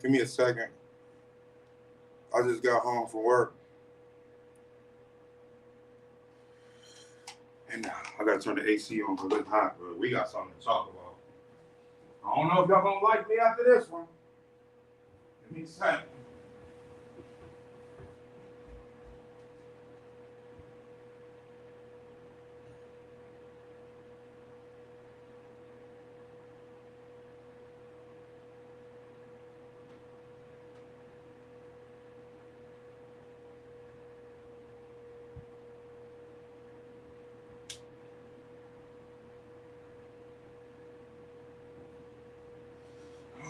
Give me a second. I just got home from work. And I got to turn the AC on because it's hot, bro. We got something to talk about. I don't know if y'all going to like me after this one. Give me a second.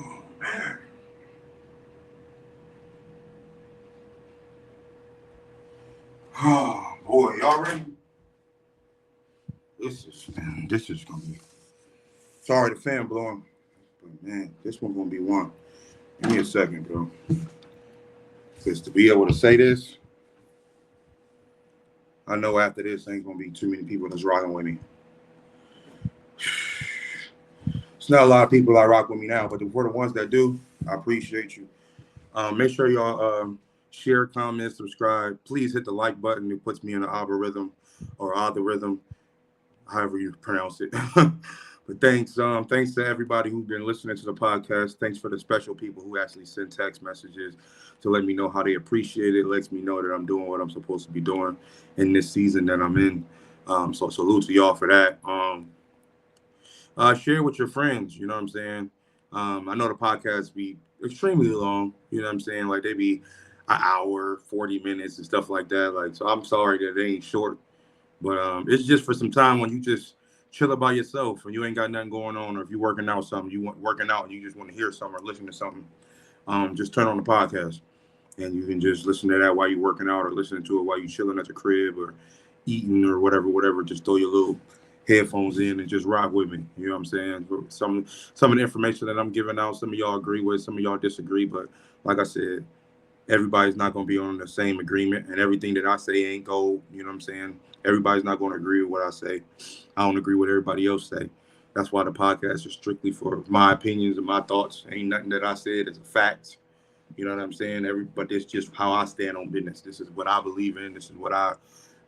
Oh, man. Oh, boy. Y'all ready? This is going to be... Sorry, the fan blowing. But, man, this one's going to be one. Give me a second, bro. Because to be able to say this, I know after this ain't going to be too many people that's rocking with me. It's not a lot of people that rock with me now, but for the ones that do, I appreciate you. Make sure y'all share, comment, subscribe. Please hit the like button. It puts me in the algorithm or algorithm, however you pronounce it. But thanks to everybody who's been listening to the podcast. Thanks for the special people who actually send text messages to let me know how they appreciate it. It lets me know that I'm doing what I'm supposed to be doing in this season that I'm in. So salute to y'all for that. Share with your friends, you know what I'm saying? I know the podcasts be extremely long, you know what I'm saying? Like they be an hour, 40 minutes and stuff like that. Like, so I'm sorry that they ain't short, but it's just for some time when you just chill by yourself and you ain't got nothing going on, or if you're working out something, you want working out and you just want to hear something or listen to something, just turn on the podcast and you can just listen to that while you're working out or listening to it while you're chilling at your crib or eating or whatever. Just throw your little headphones in and just rock with me. You know what I'm saying? Some of the information that I'm giving out, some of y'all agree with, some of y'all disagree. But like I said, everybody's not going to be on the same agreement, and everything that I say ain't gold. You know what I'm saying? Everybody's not going to agree with what I say. I don't agree with everybody else say. That's why the podcast is strictly for my opinions and my thoughts. Ain't nothing that I said is a fact. You know what I'm saying? But it's just how I stand on business. This is what I believe in. This is what I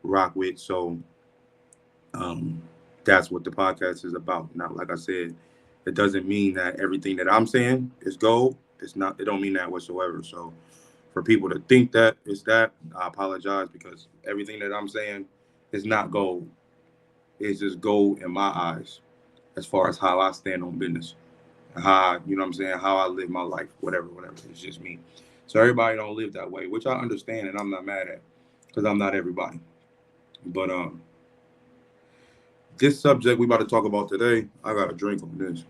rock with. So that's what the podcast is about. Now, like I said, it doesn't mean that everything that I'm saying is gold. It's not. It don't mean that whatsoever. So for people to think that it's that, I apologize, because everything that I'm saying is not gold. It's just gold in my eyes as far as how I stand on business. How, you know what I'm saying, how I live my life, whatever. It's just me. So everybody don't live that way, which I understand and I'm not mad at because I'm not everybody. But this subject we about to talk about today, I got a drink on this.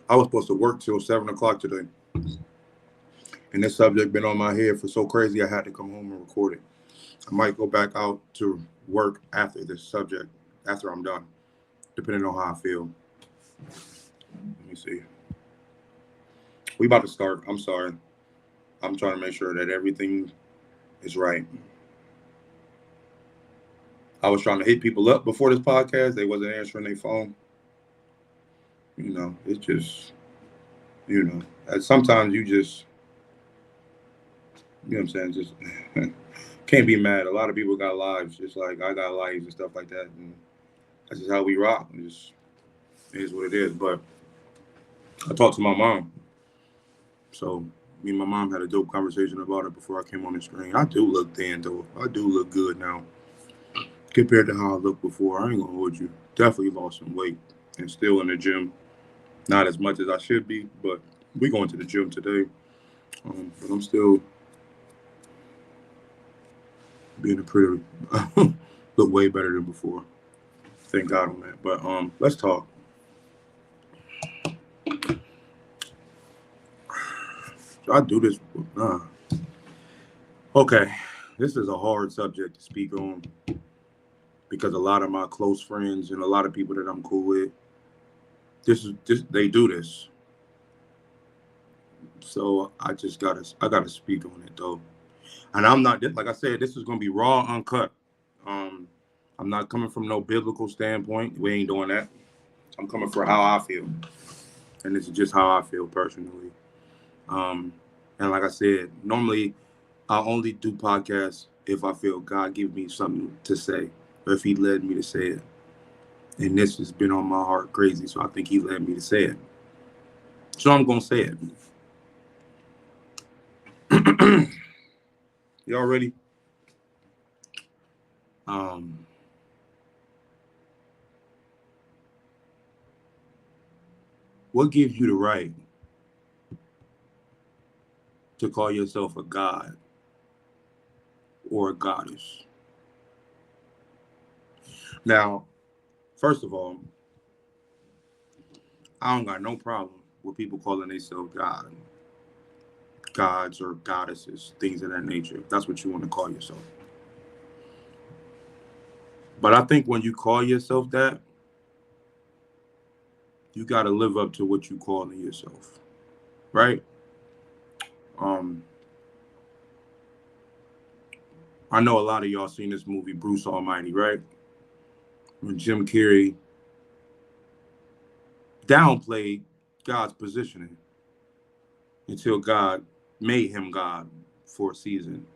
I was supposed to work till 7 o'clock today. And this subject been on my head for so crazy I had to come home and record it. I might go back out to work after this subject, after I'm done, depending on how I feel. Let me see. We about to start. I'm sorry. I'm trying to make sure that everything is right. I was trying to hit people up before this podcast. They wasn't answering their phone. You know, it's just, you know, sometimes you just, you know what I'm saying, just can't be mad. A lot of people got lives, just like I got lives and stuff like that. And that's just how we rock. It just is what it is. But I talked to my mom. So me and my mom had a dope conversation about it before I came on the screen. I do look thin, though. I do look good now compared to how I looked before. I ain't going to hold you. Definitely lost some weight and still in the gym. Not as much as I should be, but we going to the gym today. But I'm still being a pretty, look way better than before. Thank God on that. But let's talk. I do this. Okay, this is a hard subject to speak on because a lot of my close friends and a lot of people that I'm cool with, they do this. So I gotta speak on it though. And I'm not, like I said, this is gonna be raw, uncut. I'm not coming from no biblical standpoint. We ain't doing that. I'm coming for how I feel, and this is just how I feel personally. Um, and like I said, normally I only do podcasts if I feel God give me something to say, or if He led me to say it. And this has been on my heart crazy, so I think He led me to say it. So I'm gonna say it. Y'all ready? Um, what gives you the right to call yourself a god or a goddess? Now, first of all, I don't got no problem with people calling themselves gods or goddesses, things of that nature. If that's what you want to call yourself. But I think when you call yourself that, you got to live up to what you calling yourself, right? Um, I know a lot of y'all seen this movie, Bruce Almighty, right? When Jim Carrey downplayed God's positioning until God made him God for a season,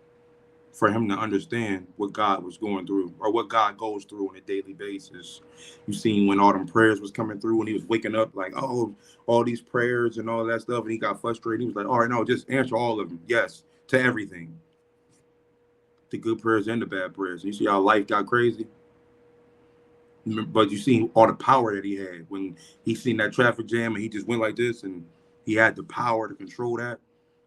for him to understand what God was going through or what God goes through on a daily basis. You seen when all them prayers was coming through and he was waking up like, oh, all these prayers and all that stuff. And he got frustrated. He was like, all right, no, just answer all of them. Yes, to everything. The good prayers and the bad prayers. You see how life got crazy? But you see all the power that he had when he seen that traffic jam and he just went like this and he had the power to control that.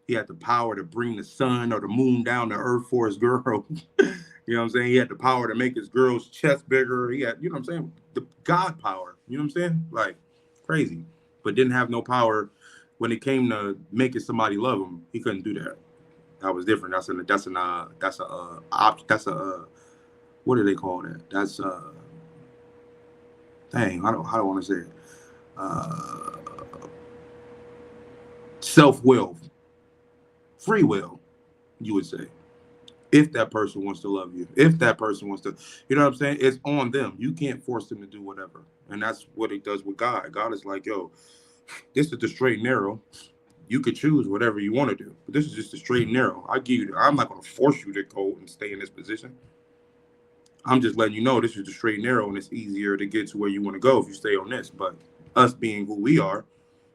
He had the power to bring the sun or the moon down to earth for his girl. You know what I'm saying? He had the power to make his girl's chest bigger. He had, you know what I'm saying? The God power. You know what I'm saying? Like crazy. But didn't have no power when it came to making somebody love him. He couldn't do that. That was different. What do they call that? That's dang, I don't want to say it. Uh, self-will, free will, you would say. If that person wants to love you, if that person wants to, you know what I'm saying? It's on them. You can't force them to do whatever. And that's what it does with God. God is like, yo, this is the straight and narrow. You could choose whatever you want to do, but this is just a straight and narrow. I give you, I'm not going to force you to go and stay in this position. I'm just letting you know this is the straight and narrow, and it's easier to get to where you want to go if you stay on this. But us being who we are,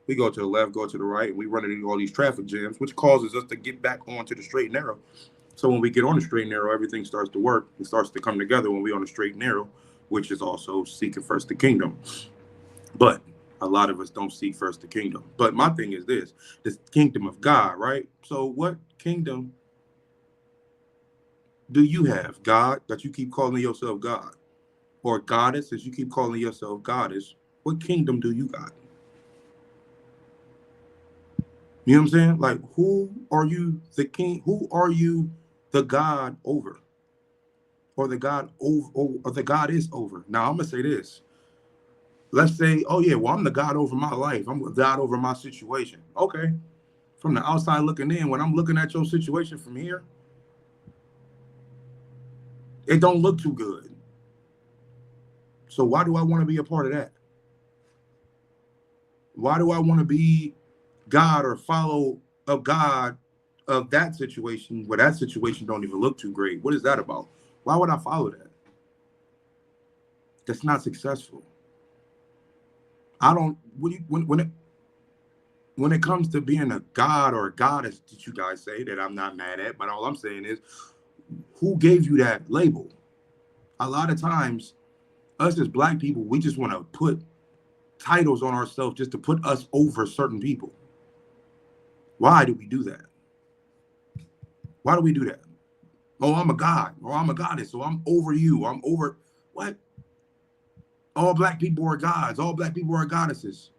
we go to the left, go to the right, and we run into all these traffic jams, which causes us to get back onto the straight and narrow. So when we get on the straight and narrow, everything starts to work. It starts to come together when we're on the straight and narrow, which is also seeking first the kingdom. But a lot of us don't seek first the kingdom. But my thing is this kingdom of God, right? So what kingdom do you have, God, that you keep calling yourself God? Or goddess, as you keep calling yourself goddess, what kingdom do you got? You know what I'm saying? Like, who are you the king? Who are you the God over? Or the God over, or the God is over. Now, I'm going to say this. Let's say, oh, yeah, well, I'm the God over my life. I'm the God over my situation. Okay. From the outside looking in, when I'm looking at your situation from here, it don't look too good. So why do I want to be a part of that? Why do I want to be God or follow a God of that situation where that situation don't even look too great? What is that about? Why would I follow that? That's not successful. I don't when it comes to being a god or a goddess that you guys say that I'm not mad at, but all I'm saying is who gave you that label? A lot of times, us as black people, we just want to put titles on ourselves just to put us over certain people. Why do we do that? Why do we do that? Oh, I'm a god, or I'm a goddess, so I'm over you. I'm over what? All black people are gods. All black people are goddesses.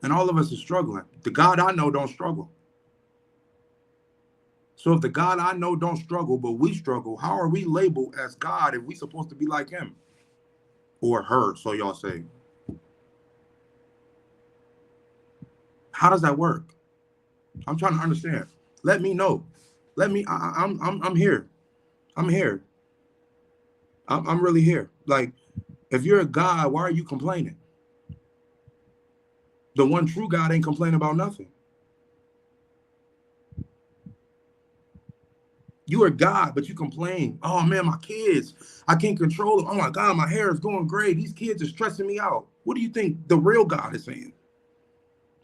And all of us are struggling. The God I know don't struggle. So if the God I know don't struggle, but we struggle, how are we labeled as God if we supposed to be like him? Or her, so y'all say. How does that work? I'm trying to understand. Let me know. Let me. I'm here. I'm here. I'm really here. Like, if you're a God, why are you complaining? The one true God ain't complaining about nothing. You are God, but you complain. Oh man, my kids, I can't control them. Oh my God, my hair is going gray. These kids are stressing me out. What do you think the real God is saying?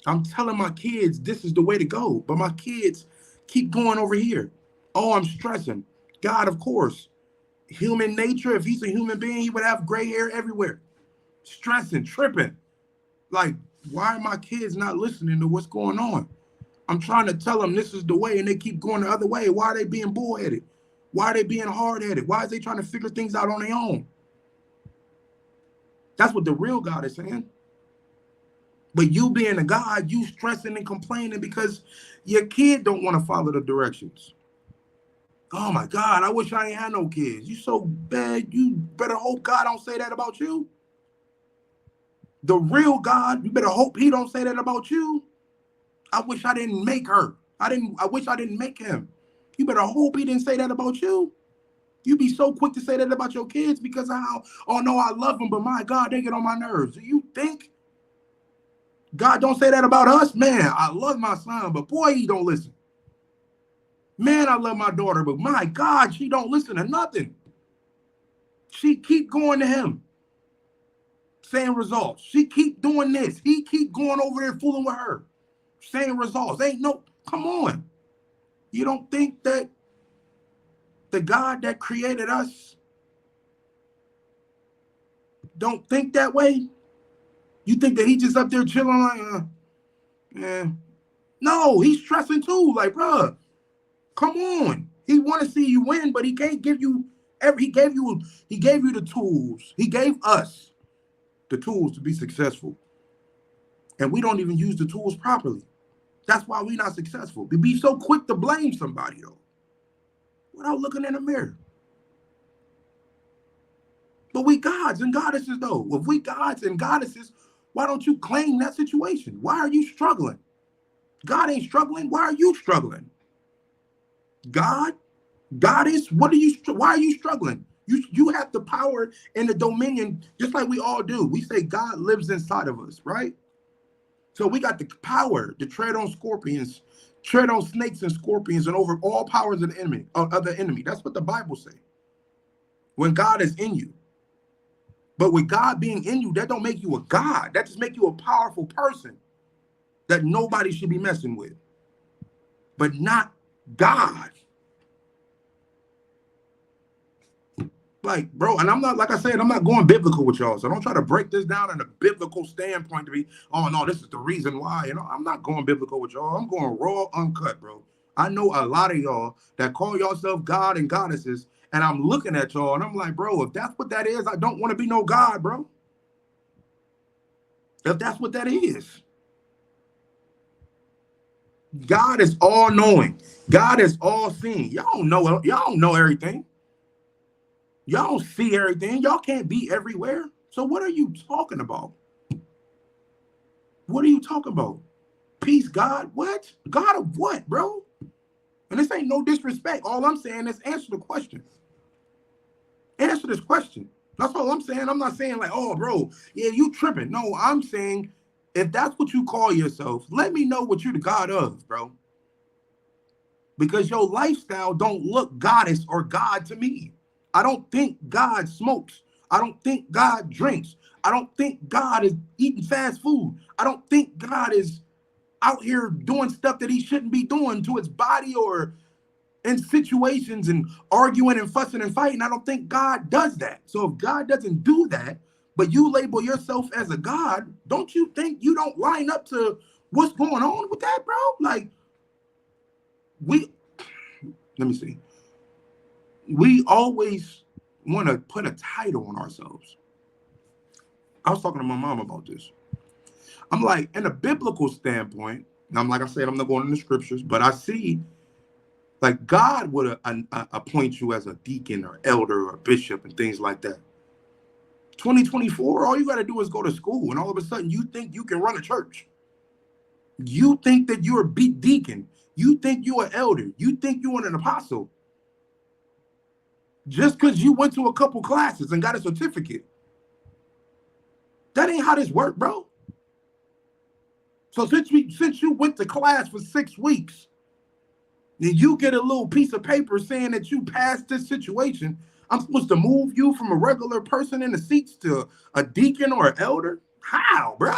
I'm telling my kids this is the way to go, but my kids keep going over here. Oh, I'm stressing. God, of course. Human nature, if he's a human being, he would have gray hair everywhere. Stressing, tripping. Like, why are my kids not listening to what's going on? I'm trying to tell them this is the way, and they keep going the other way. Why are they being bullheaded? Why are they being hard-headed? Why is they trying to figure things out on their own? That's what the real God is saying. But you being a God, you stressing and complaining because your kid don't want to follow the directions. Oh my God, I wish I ain't had no kids. You so bad, you better hope God don't say that about you. The real God, you better hope he don't say that about you. I wish I didn't make her. I wish I didn't make him. You better hope he didn't say that about you. You be so quick to say that about your kids because of how, oh no, I love them, but my God, they get on my nerves. Do you think God don't say that about us? Man, I love my son, but boy, he don't listen. Man, I love my daughter, but my God, she don't listen to nothing. She keep going to him, saying results. She keep doing this. He keep going over there fooling with her, saying results. Ain't no, come on. You don't think that the God that created us don't think that way? You think that he just up there chilling like, yeah. No, he's stressing too. Like, bruh, come on. He want to see you win, but he can't give you every. He gave you the tools. He gave us the tools to be successful, and we don't even use the tools properly. That's why we're not successful. We be so quick to blame somebody though, without looking in the mirror. But we gods and goddesses though. If we gods and goddesses, why don't you claim that situation? Why are you struggling? God ain't struggling. Why are you struggling? God, goddess, what are you? Why are you struggling? You have the power and the dominion, just like we all do. We say God lives inside of us, right? So we got the power to tread on scorpions, tread on snakes and scorpions, and over all powers of the enemy. Of the enemy. That's what the Bible says. When God is in you, but with God being in you, that don't make you a God. That just make you a powerful person that nobody should be messing with, but not God. Like, bro, and I'm not, like I said, I'm not going biblical with y'all. So don't try to break this down in a biblical standpoint to be, oh no, this is the reason why. You know, I'm not going biblical with y'all. I'm going raw, uncut, bro. I know a lot of y'all that call yourself God and goddesses, and I'm looking at y'all and I'm like, bro, if that's what that is, I don't want to be no God, bro. If that's what that is. God is all knowing. God is all seeing. Y'all don't know everything. Y'all don't see everything. Y'all can't be everywhere. So what are you talking about? What are you talking about? Peace, God? What? God of what, bro? And this ain't no disrespect. All I'm saying is answer the question. Answer this question. That's all I'm saying. I'm not saying like, oh, bro, yeah, you tripping. No, I'm saying if that's what you call yourself, let me know what you're the God of, bro. Because your lifestyle don't look goddess or God to me. I don't think God smokes. I don't think God drinks. I don't think God is eating fast food. I don't think God is out here doing stuff that he shouldn't be doing to his body or in situations and arguing and fussing and fighting. I don't think God does that. So if God doesn't do that, but you label yourself as a God, don't you think you don't line up to what's going on with that, bro? Like, let me see. We always want to put a title on ourselves. I was talking to my mom about this. I'm like, in a biblical standpoint, and I'm like I said, I'm not going in the scriptures, but I see like God would appoint you as a deacon or elder or bishop and things like that. 2024, all you got to do is go to school, and all of a sudden you think you can run a church. You think that you're a deacon. You think you're an elder. You think you're an apostle. just because you went to a couple classes and got a certificate. That ain't how this work, bro. So since you went to class for 6 weeks, and you get a little piece of paper saying that you passed this situation, I'm supposed to move you from a regular person in the seats to a deacon or an elder? How, bro?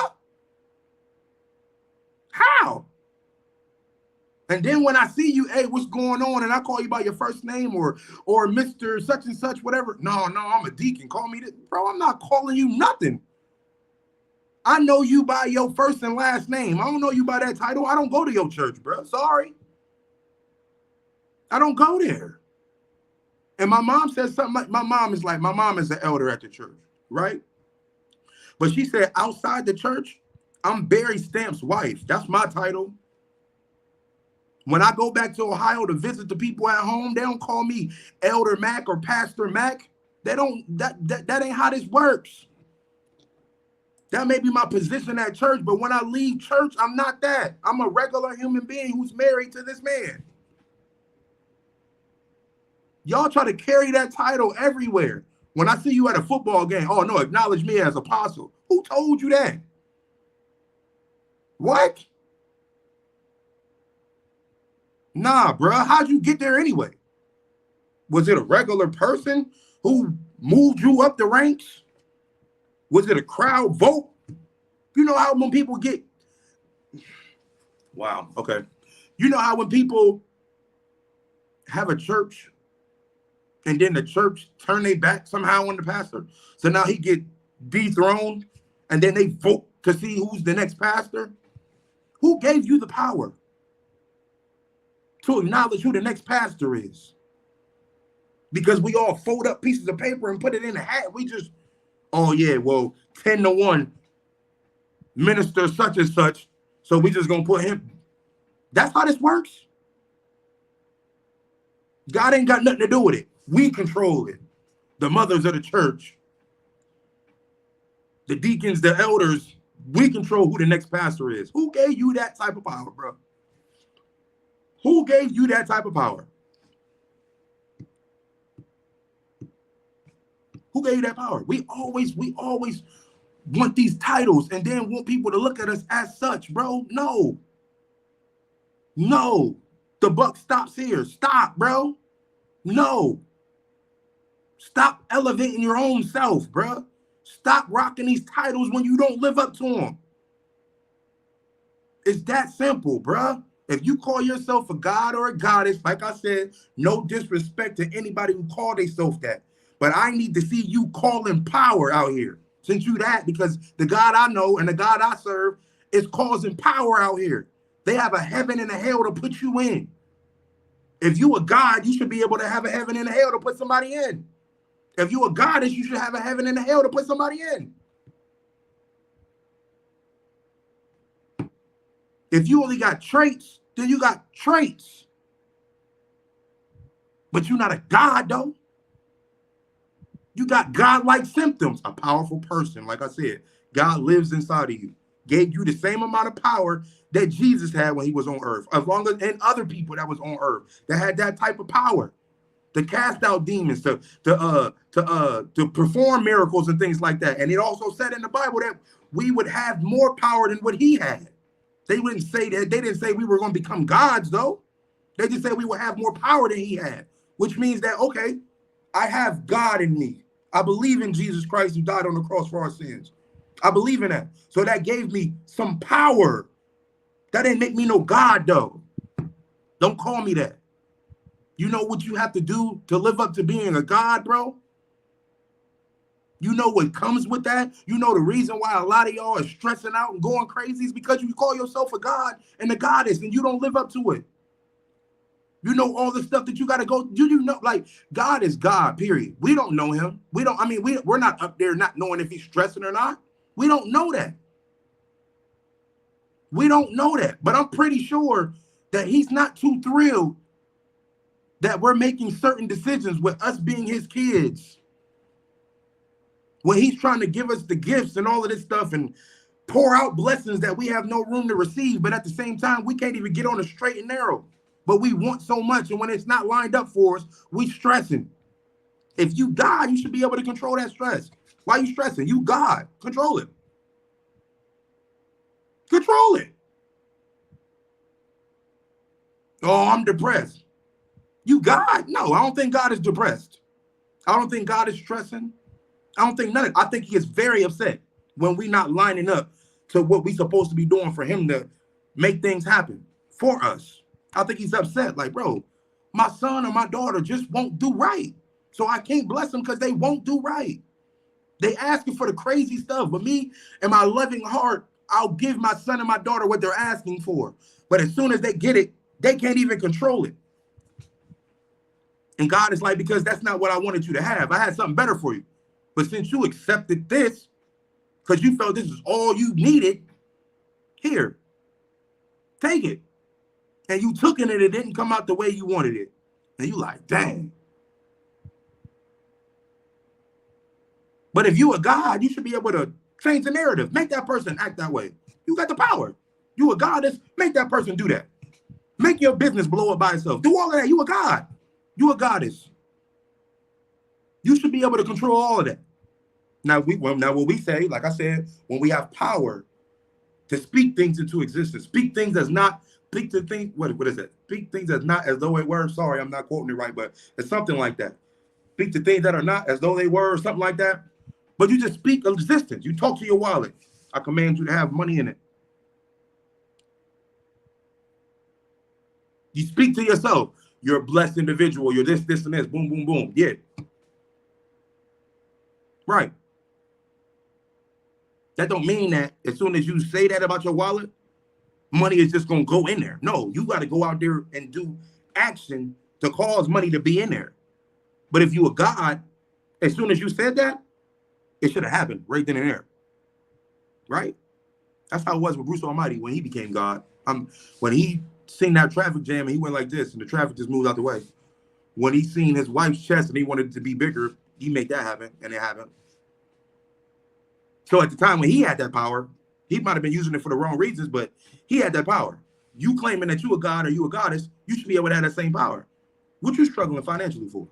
How? And then when I see you, hey, what's going on? And I call you by your first name or Mr. Such and such, whatever. No, I'm a deacon. Call me this. Bro, I'm not calling you nothing. I know you by your first and last name. I don't know you by that title. I don't go to your church, bro. Sorry. I don't go there. And my mom said something like, my mom is an elder at the church, right? But she said, outside the church, I'm Barry Stamp's wife. That's my title. When I go back to Ohio to visit the people at home, they don't call me Elder Mac or Pastor Mac. They don't, that ain't how this works. That may be my position at church, but when I leave church, I'm not that. I'm a regular human being who's married to this man. Y'all try to carry that title everywhere. When I see you at a football game, oh no, acknowledge me as apostle. Who told you that? What? Nah, bro. How'd you get there anyway? Was it a regular person who moved you up the ranks? Was it a crowd vote? You know how when people get... Wow, okay. You know how when people have a church and then the church turn their back somehow on the pastor? So now he get dethroned and then they vote to see who's the next pastor? Who gave you the power to acknowledge who the next pastor is? Because we all fold up pieces of paper and put it in a hat. We just, oh yeah, well, 10-1, minister such and such. So we just gonna put him. That's how this works. God ain't got nothing to do with it. We control it. The mothers of the church, the deacons, the elders, we control who the next pastor is. Who gave you that type of power, bro? Who gave you that type of power? Who gave you that power? We always want these titles and then want people to look at us as such, bro. No. The buck stops here. Stop, bro. No. Stop elevating your own self, bro. Stop rocking these titles when you don't live up to them. It's that simple, bro. If you call yourself a god or a goddess, like I said, no disrespect to anybody who call themselves that. But I need to see you calling power out here. Since you that, because the God I know and the God I serve is causing power out here. They have a heaven and a hell to put you in. If you a God, you should be able to have a heaven and a hell to put somebody in. If you a goddess, you should have a heaven and a hell to put somebody in. If you only got traits, then you got traits. But you're not a God, though. You got God-like symptoms. A powerful person, like I said. God lives inside of you. Gave you the same amount of power that Jesus had when he was on earth. As long as, and other people that was on earth that had that type of power. To cast out demons, to perform miracles and things like that. And it also said in the Bible that we would have more power than what he had. They wouldn't say that. They didn't say we were going to become gods, though. They just said we would have more power than he had, which means that, okay, I have God in me. I believe in Jesus Christ who died on the cross for our sins. I believe in that. So that gave me some power. That didn't make me no God, though. Don't call me that. You know what you have to do to live up to being a God, bro? You know what comes with that? You know the reason why a lot of y'all are stressing out and going crazy is because you call yourself a God and a goddess and you don't live up to it. You know all the stuff that you got to go. You know, like, God is God, period. We don't know him. We're not up there not knowing if he's stressing or not. We don't know that. We don't know that. But I'm pretty sure that he's not too thrilled that we're making certain decisions with us being his kids. When he's trying to give us the gifts and all of this stuff and pour out blessings that we have no room to receive, but at the same time, we can't even get on a straight and narrow. But we want so much, and when it's not lined up for us, we stressing. If you God, you should be able to control that stress. Why are you stressing? You God. Control it. Control it. Oh, I'm depressed. You God? No, I don't think God is depressed. I don't think God is stressing. I don't think none of it. I think he is very upset when we not lining up to what we supposed to be doing for him to make things happen for us. I think he's upset. Like, bro, my son or my daughter just won't do right. So I can't bless them because they won't do right. They asking for the crazy stuff. But me and my loving heart, I'll give my son and my daughter what they're asking for. But as soon as they get it, they can't even control it. And God is like, because that's not what I wanted you to have. I had something better for you. But since you accepted this, because you felt this is all you needed, here, take it. And you took it and it didn't come out the way you wanted it. And you like, dang. But if you a God, you should be able to change the narrative. Make that person act that way. You got the power. You a goddess, make that person do that. Make your business blow up by itself. Do all of that. You a God. You a goddess. You should be able to control all of that. Now, what we say, like I said, when we have power to speak things into existence, speak things as not, speak to things, what is it? Speak things as not as though it were. Sorry, I'm not quoting it right, but it's something like that. Speak to things that are not as though they were, or something like that. But you just speak existence. You talk to your wallet. I command you to have money in it. You speak to yourself. You're a blessed individual. You're this, and this. Boom, boom, boom. Yeah. Right. That don't mean that as soon as you say that about your wallet, money is just going to go in there. No, you got to go out there and do action to cause money to be in there. But if you a God, as soon as you said that, it should have happened right then and there. Right? That's how it was with Bruce Almighty when he became God. When he seen that traffic jam and he went like this and the traffic just moved out the way. When he seen his wife's chest and he wanted it to be bigger, he made that happen, and it happened. So at the time when he had that power, he might have been using it for the wrong reasons, but he had that power. You claiming that you a God or you a goddess, you should be able to have that same power. What you struggling financially for?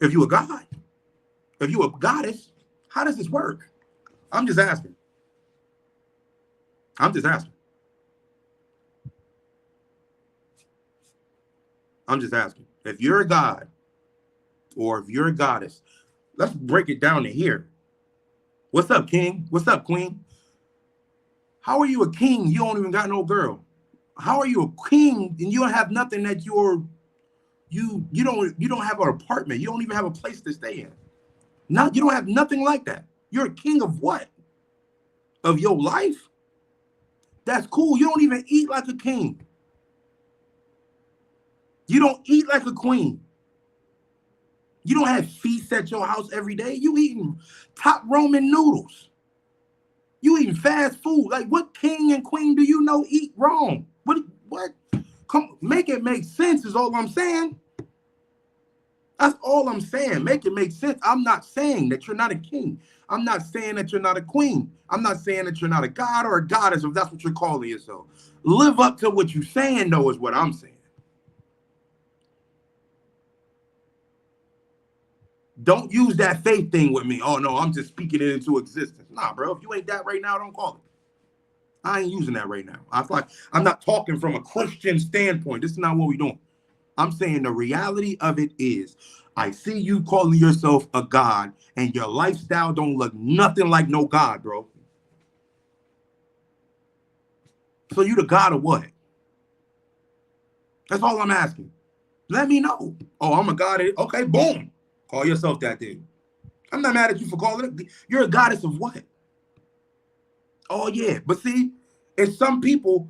If you a God, if you a goddess, how does this work? I'm just asking. I'm just asking. I'm just asking. If you're a God or if you're a goddess, let's break it down to here. What's up, king? What's up, queen? How are you a king? You don't even got no girl. How are you a king and you don't have nothing that you don't have an apartment. You don't even have a place to stay in. No, you don't have nothing like that. You're a king of what? Of your life? That's cool. You don't even eat like a king. You don't eat like a queen. You don't have feasts at your house every day. You eating top Roman noodles. You eating fast food. Like, what king and queen do you know eat wrong? What? Come, make it make sense is all I'm saying. That's all I'm saying. Make it make sense. I'm not saying that you're not a king. I'm not saying that you're not a queen. I'm not saying that you're not a god or a goddess, if that's what you're calling yourself. Live up to what you're saying, though, is what I'm saying. Don't use that faith thing with me. Oh, no, I'm just speaking it into existence. Nah, bro, if you ain't that right now, don't call it. I ain't using that right now. I'm not talking from a Christian standpoint. This is not what we're doing. I'm saying the reality of it is, I see you calling yourself a God, and your lifestyle don't look nothing like no God, bro. So you the God of what? That's all I'm asking. Let me know. Oh, I'm a God. Okay, boom. Call yourself that thing. I'm not mad at you for calling it. You're a goddess of what? Oh, yeah. But see, it's some people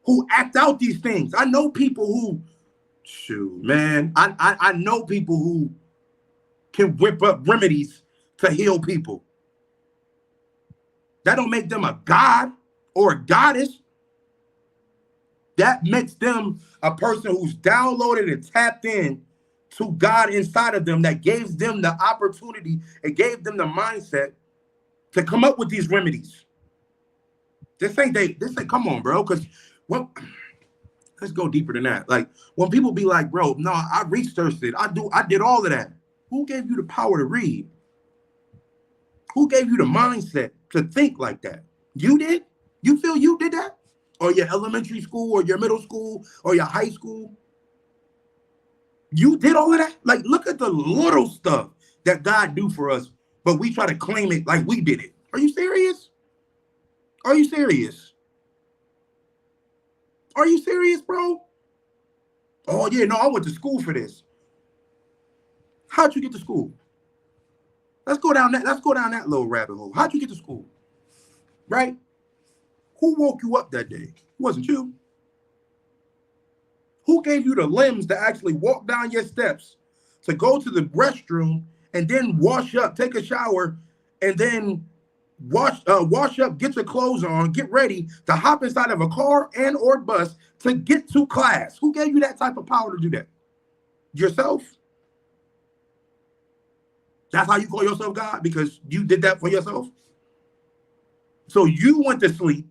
who act out these things. I know people who, shoot, man. I know people who can whip up remedies to heal people. That don't make them a god or a goddess. That makes them a person who's downloaded and tapped in to God inside of them, that gave them the opportunity, it gave them the mindset to come up with these remedies. This ain't, come on, bro, because, well, Let's go deeper than that. Like when people be like, bro, no, I researched it. I did all of that. Who gave you the power to read? Who gave you the mindset to think like that? You did? You feel you did that? Or your elementary school or your middle school or your high school? You did all of that? Like, look at the little stuff that God do for us, but we try to claim it like we did it. Are you serious? Are you serious? Are you serious, bro? Oh, yeah, no, I went to school for this. How'd you get to school? Let's go down that little rabbit hole. How'd you get to school? Right? Who woke you up that day? It wasn't you. Who gave you the limbs to actually walk down your steps, to go to the restroom and then wash up, take a shower, and then wash up, get your clothes on, get ready to hop inside of a car and or bus to get to class? Who gave you that type of power to do that? Yourself? That's how you call yourself God? Because you did that for yourself? So you went to sleep,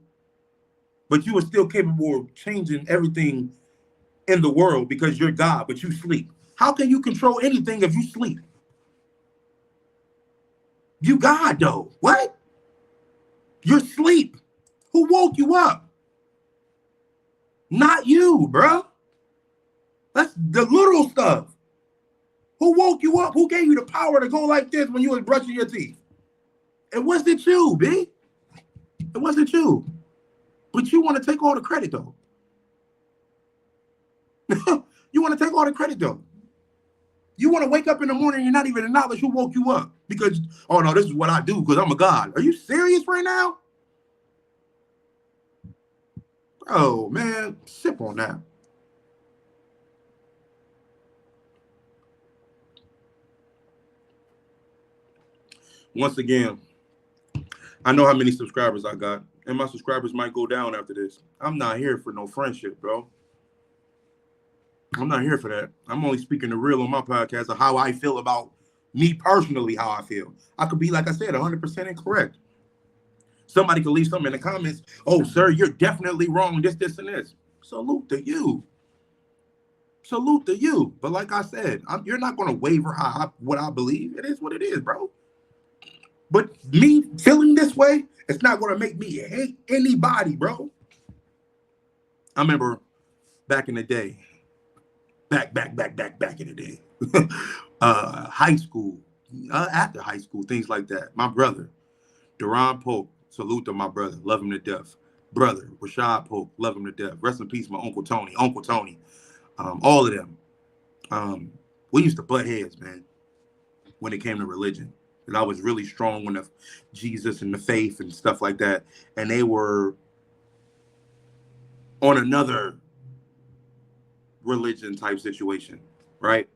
but you were still capable of changing everything in the world because you're God, but you sleep. How can you control anything if you sleep? You God, though. What? You're asleep. Who woke you up? Not you, bro. That's the little stuff. Who woke you up? Who gave you the power to go like this when you was brushing your teeth? It wasn't you, B. It wasn't you. But you want to take all the credit, though. You want to take all the credit, though. You want to wake up in the morning and you're not even acknowledge who woke you up because, oh, no, this is what I do because I'm a God. Are you serious right now? Bro, man, sip on that. Once again, I know how many subscribers I got, and my subscribers might go down after this. I'm not here for no friendship, bro. I'm not here for that. I'm only speaking the real on my podcast of how I feel about me personally, how I feel. I could be, like I said, 100% incorrect. Somebody could leave something in the comments. Oh, sir, you're definitely wrong. This, and this. Salute to you. Salute to you. But like I said, you're not going to waver what I believe. It is what it is, bro. But me feeling this way, it's not going to make me hate anybody, bro. I remember back in the day, back in the day, high school, after high school, things like that. My brother, Duran Polk, salute to my brother, love him to death. Brother, Rashad Polk, love him to death. Rest in peace, my Uncle Tony, all of them. We used to butt heads, man, when it came to religion. And I was really strong on the Jesus and the faith and stuff like that. And they were on another religion type situation, right?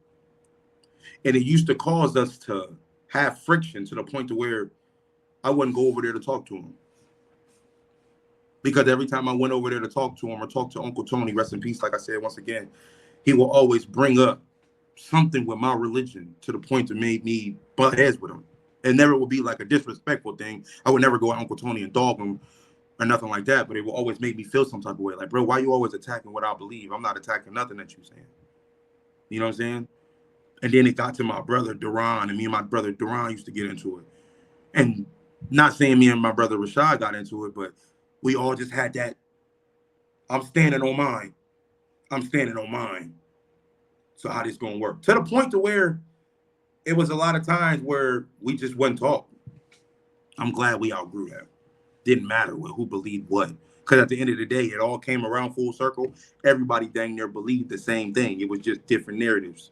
And it used to cause us to have friction to the point to where I wouldn't go over there to talk to him. Because every time I went over there to talk to him or talk to Uncle Tony, rest in peace, like I said, once again, he will always bring up something with my religion to the point to make me butt heads with him. It never would be like a disrespectful thing. I would never go at Uncle Tony and dog him or nothing like that, but it will always make me feel some type of way. Like, bro, why you always attacking what I believe? I'm not attacking nothing that you're saying. You know what I'm saying? And then it got to my brother, Duran, and me and my brother, Duran, used to get into it. And not saying me and my brother, Rashad, got into it, but we all just had that, I'm standing on mine. I'm standing on mine. So how this going to work? To the point to where it was a lot of times where we just wouldn't talk. I'm glad we outgrew that. Didn't matter who believed what. Because at the end of the day, it all came around full circle. Everybody dang near believed the same thing. It was just different narratives.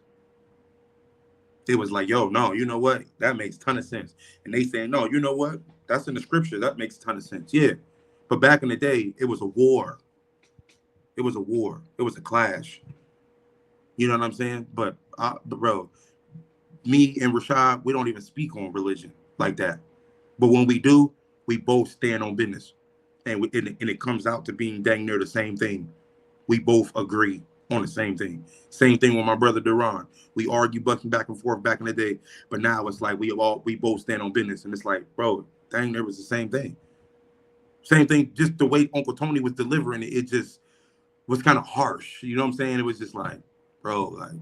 It was like, yo, no, you know what? That makes a ton of sense. And they saying, no, you know what? That's in the scripture. That makes a ton of sense. Yeah. But back in the day, it was a war. It was a war. It was a clash. You know what I'm saying? But bro, me and Rashad, we don't even speak on religion like that. But when we do, we both stand on business. And it comes out to being dang near the same thing. We both agree on the same thing. Same thing with my brother Duran. We argue bucking back and forth back in the day. But now it's like we both stand on business. And it's like, bro, dang, there was the same thing. Same thing, just the way Uncle Tony was delivering it, it just was kind of harsh. You know what I'm saying? It was just like, bro, like,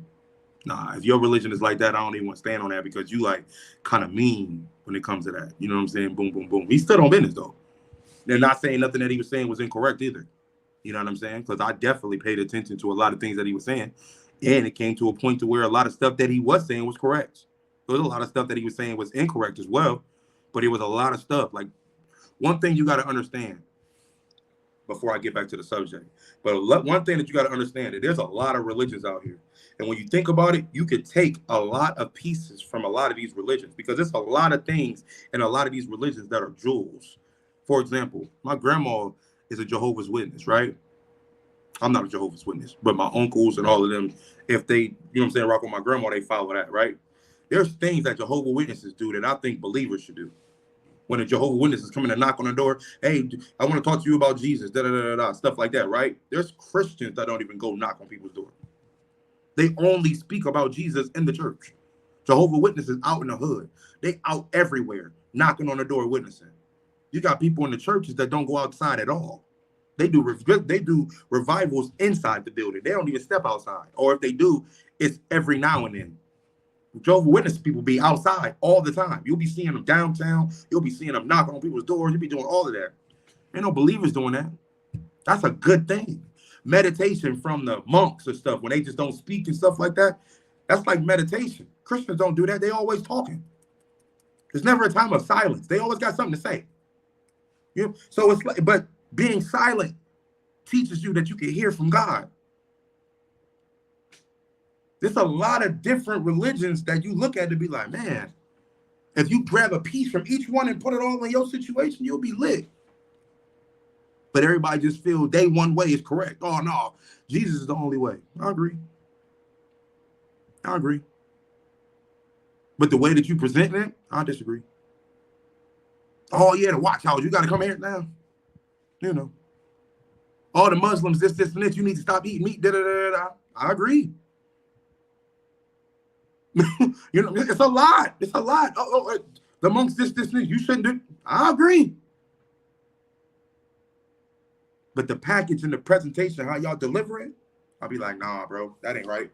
nah, if your religion is like that, I don't even want to stand on that because you like kind of mean when it comes to that. You know what I'm saying? Boom, boom, boom. He stood on business though. They're not saying nothing that he was saying was incorrect either. You know what I'm saying? Because I definitely paid attention to a lot of things that he was saying. And it came to a point to where a lot of stuff that he was saying was correct. There was a lot of stuff that he was saying was incorrect as well. But it was a lot of stuff. Like, one thing you got to understand before I get back to the subject. But one thing that you got to understand is there's a lot of religions out here. And when you think about it, you could take a lot of pieces from a lot of these religions because there's a lot of things in a lot of these religions that are jewels. For example, my grandma is a Jehovah's Witness, right? I'm not a Jehovah's Witness, but my uncles and all of them, if they, you know what I'm saying, rock with my grandma, they follow that, right? There's things that Jehovah's Witnesses do that I think believers should do. When a Jehovah's Witness is coming to knock on the door, hey, I want to talk to you about Jesus, da da da da, stuff like that, right? There's Christians that don't even go knock on people's door. They only speak about Jesus in the church. Jehovah's Witnesses out in the hood. They out everywhere, knocking on the door, witnessing. You got people in the churches that don't go outside at all. They do revivals inside the building. They don't even step outside. Or if they do, it's every now and then. Jehovah's Witness people be outside all the time. You'll be seeing them downtown. You'll be seeing them knocking on people's doors. You'll be doing all of that. Ain't no believers doing that. That's a good thing. Meditation from the monks and stuff, when they just don't speak and stuff like that, that's like meditation. Christians don't do that. They always talking. There's never a time of silence. They always got something to say. You know? So it's like, but being silent teaches you that you can hear from God. There's a lot of different religions that you look at to be like, man, if you grab a piece from each one and put it all in your situation, you'll be lit. But everybody just feels they one way is correct. Oh, no, Jesus is the only way. I agree. But the way that you present it, I disagree. Oh, yeah, the watch house. You got to come here now. You know. All the Muslims, this, and this. You need to stop eating meat. Da, da, da, da. I agree. You know, it's a lot. It's a lot. The monks, this, you shouldn't do. I agree. But the package and the presentation, how y'all deliver it, I'll be like, nah, bro, that ain't right.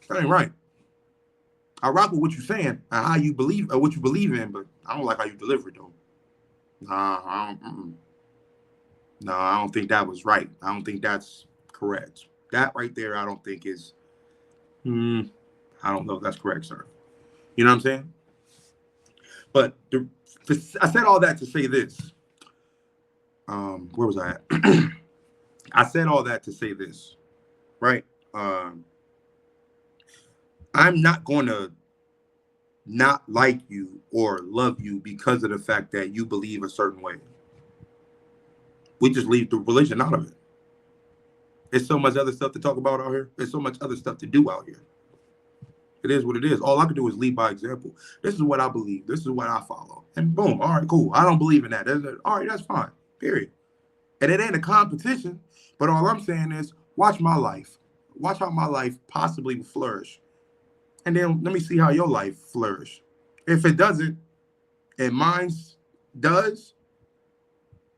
That ain't right. I rock with what you're saying and how you believe or what you believe in, but I don't like how you deliver it though. Nah, I don't think that was right. I don't think that's correct. That right there, I don't think is. I don't know if that's correct, sir. You know what I'm saying? But I said all that to say this. Where was I at? I said all that to say this, right? I'm not going to not like you or love you because of the fact that you believe a certain way. We just leave the religion out of it. There's so much other stuff to talk about out here. There's so much other stuff to do out here. It is what it is. All I can do is lead by example. This is what I believe. This is what I follow. And boom. All right, cool. I don't believe in that. All right, that's fine. Period. And it ain't a competition. But all I'm saying is watch my life. Watch how my life possibly flourish. And then let me see how your life flourish. If it doesn't, and mine does,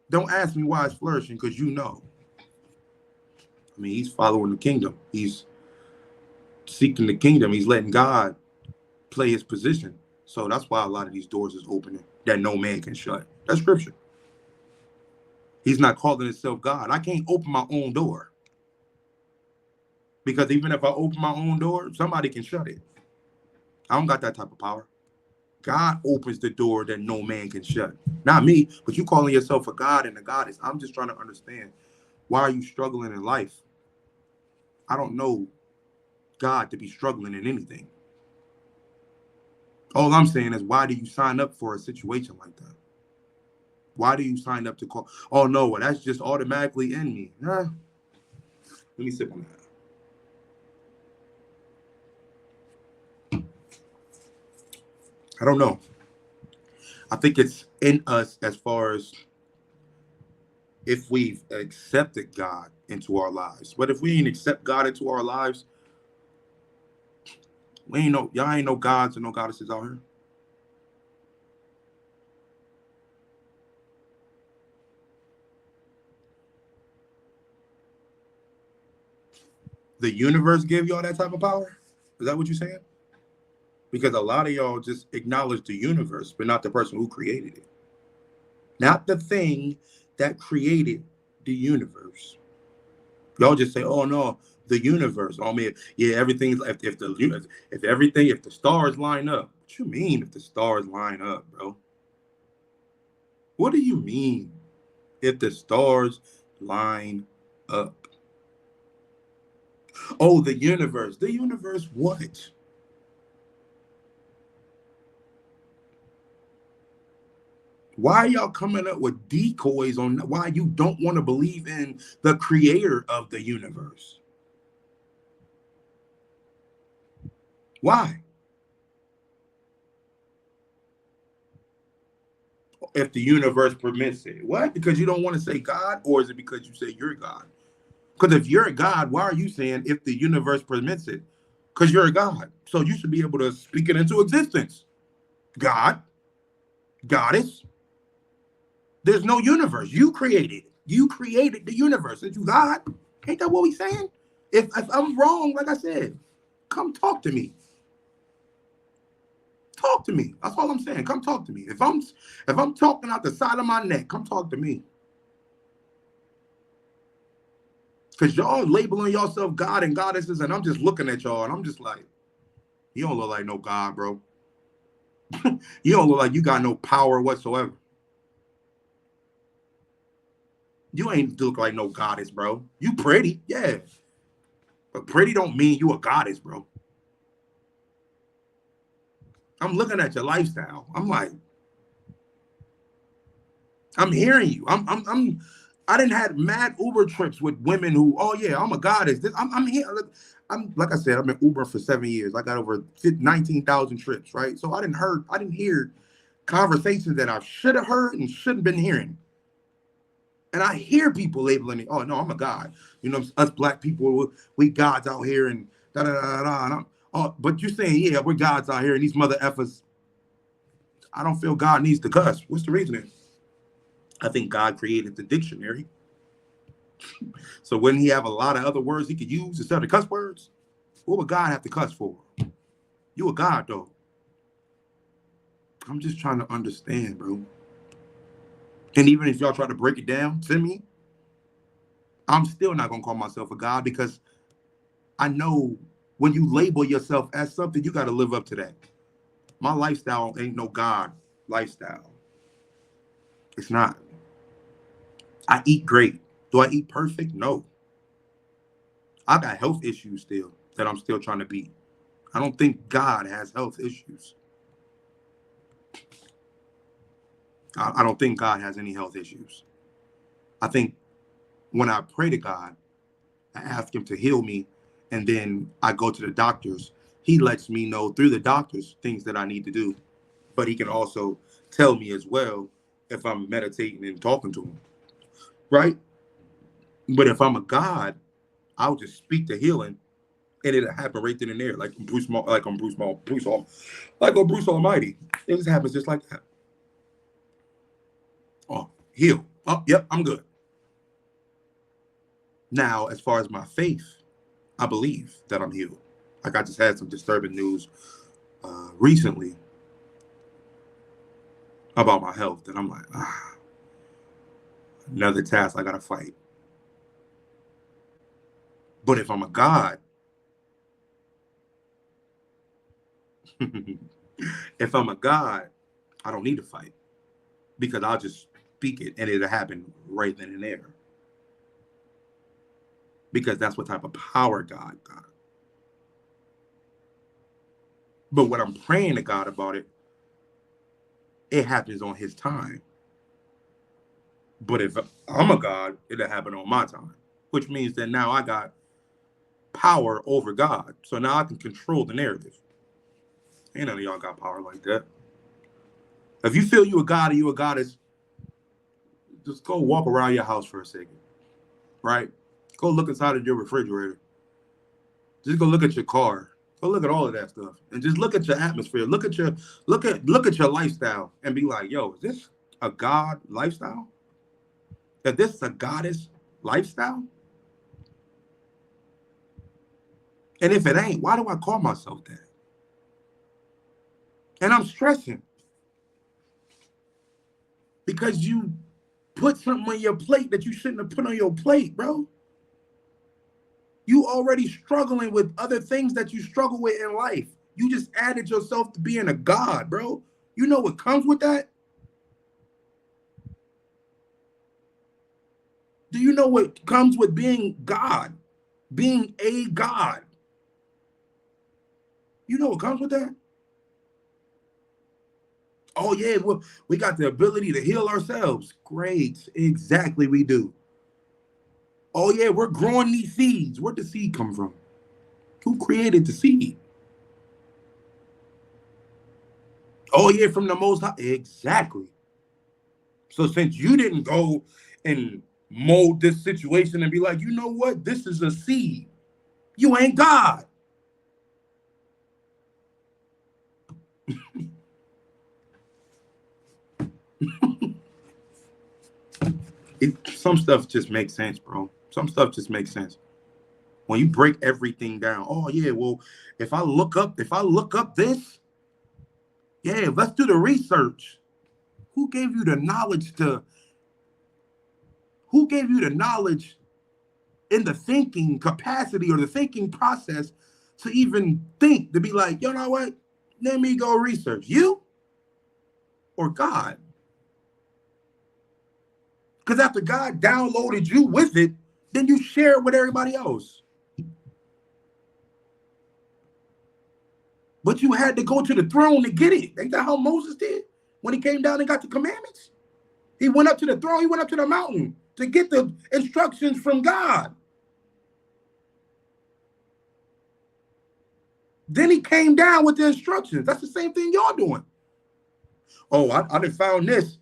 don't ask me why it's flourishing, because you know. I mean, he's following the kingdom. He's seeking the kingdom. He's letting God play his position. So that's why a lot of these doors is opening that no man can shut. That's scripture. He's not calling himself God. I can't open my own door. Because even if I open my own door, somebody can shut it. I don't got that type of power. God opens the door that no man can shut. Not me, but you calling yourself a God and a goddess. I'm just trying to understand, why are you struggling in life? I don't know God to be struggling in anything. All I'm saying is, why do you sign up for a situation like that? Why do you sign up to call? Oh, no, well, that's just automatically in me. Nah. Let me sip on that. I don't know. I think it's in us as far as if we've accepted God into our lives. But if we ain't accept God into our lives, y'all ain't no gods and no goddesses out here. The universe give y'all that type of power? Is that what you're saying? Because a lot of y'all just acknowledge the universe, but not the person who created it. Not the thing that created the universe. Y'all just say, "Oh no, the universe." I mean, yeah, everything's if the stars line up. What you mean if the stars line up, bro? What do you mean if the stars line up? Oh, the universe. The universe what? Why are y'all coming up with decoys on why you don't want to believe in the creator of the universe? Why? If the universe permits it. What? Because you don't want to say God, or is it because you say you're God? Because if you're a God, why are you saying if the universe permits it? Because you're a God. So you should be able to speak it into existence. God, goddess, there's no universe. You created it. You created the universe. Since you God, ain't that what we saying? If I'm wrong, like I said, come talk to me. Talk to me. That's all I'm saying. Come talk to me. If I'm talking out the side of my neck, come talk to me. Cause y'all labeling yourself God and goddesses, and I'm just looking at y'all, and I'm just like, you don't look like no God, bro. You don't look like you got no power whatsoever. You ain't look like no goddess, bro. You pretty, yeah, but pretty don't mean you a goddess, bro. I'm looking at your lifestyle. I'm like, I'm hearing you. I didn't have mad Uber trips with women who, oh yeah, I'm a goddess. I'm here. I'm like I said, I've been Uber for 7 years. I got over 19,000 trips, right? So I didn't hear conversations that I should have heard and shouldn't been hearing. And I hear people labeling it, oh no, I'm a god. You know, us black people, we gods out here and da da da da. Oh, but you're saying, yeah, we're gods out here, and these mother effers, I don't feel God needs to cuss. What's the reasoning? I think God created the dictionary. So wouldn't he have a lot of other words he could use instead of cuss words? What would God have to cuss for? You a God though. I'm just trying to understand, bro. And even if y'all try to break it down to me, I'm still not gonna call myself a God because I know when you label yourself as something, you got to live up to that. My lifestyle ain't no God lifestyle. It's not. I eat great. Do I eat perfect? No. I got health issues still that I'm still trying to beat. I don't think God has health issues. I don't think God has any health issues. I think when I pray to God, I ask him to heal me, and then I go to the doctors. He lets me know through the doctors things that I need to do, but he can also tell me as well if I'm meditating and talking to him, right? But if I'm a God, I'll just speak the healing, and it'll happen right then and there, like Bruce Almighty. It just happens just like that. Oh, heal. Oh, yep, I'm good. Now, as far as my faith, I believe that I'm healed. Like I just had some disturbing news recently about my health, and I'm like, another task I gotta fight. But if I'm a God, if I'm a God, I don't need to fight because I'll just speak it and it'll happen right then and there. Because that's what type of power God got. But when I'm praying to God about it, it happens on his time. But if I'm a God, it'll happen on my time, which means that now I got power over God. So now I can control the narrative. Ain't none of y'all got power like that. If you feel you a God or you a goddess, just go walk around your house for a second, right? Go look inside of your refrigerator. Just go look at your car. Go look at all of that stuff, and just look at your atmosphere. Look at your lifestyle, and be like, yo, is this a God lifestyle? Is this a goddess lifestyle? And if it ain't, why do I call myself that? And I'm stressing because you put something on your plate that you shouldn't have put on your plate, bro. You already struggling with other things that you struggle with in life. You just added yourself to being a god, bro. You know what comes with that? Do you know what comes with being God? Being a God? You know what comes with that? Oh, yeah, well, we got the ability to heal ourselves. Great. Exactly, we do. Oh, yeah, we're growing these seeds. Where'd the seed come from? Who created the seed? Oh, yeah, from the Most High. Exactly. So since you didn't go and mold this situation and be like, you know what? This is a seed. You ain't God. Some stuff just makes sense, bro. Some stuff just makes sense. When you break everything down, oh yeah, well, if I look up this, yeah, let's do the research. Who gave you the knowledge to who gave you the knowledge in the thinking capacity or the thinking process to even think to be like, you know what? Let me go research. You or God? Because after God downloaded you with it, then you share it with everybody else. But you had to go to the throne to get it. Ain't that how Moses did when he came down and got the commandments? He went up to the throne, he went up to the mountain to get the instructions from God. Then he came down with the instructions. That's the same thing y'all doing. Oh, I done found this.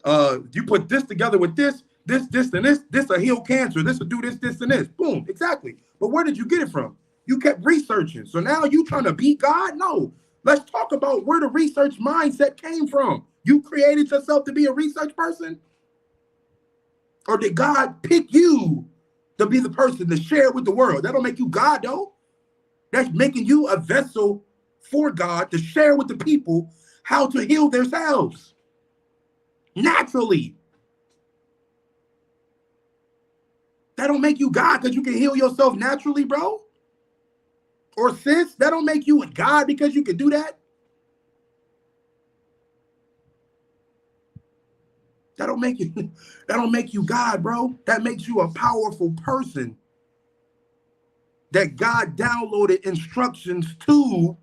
You put this together with this, and this. This will heal cancer. This will do this, and this. Boom, exactly. But where did you get it from? You kept researching. So now you trying to beat God? No. Let's talk about where the research mindset came from. You created yourself to be a research person? Or did God pick you to be the person to share with the world? That don't make you God, though. That's making you a vessel for God to share with the people how to heal themselves naturally. That don't make you God because you can heal yourself naturally, bro. Or sis, that don't make you a God because you can do that. That don't make you that don't make you God, bro. That makes you a powerful person that God downloaded instructions to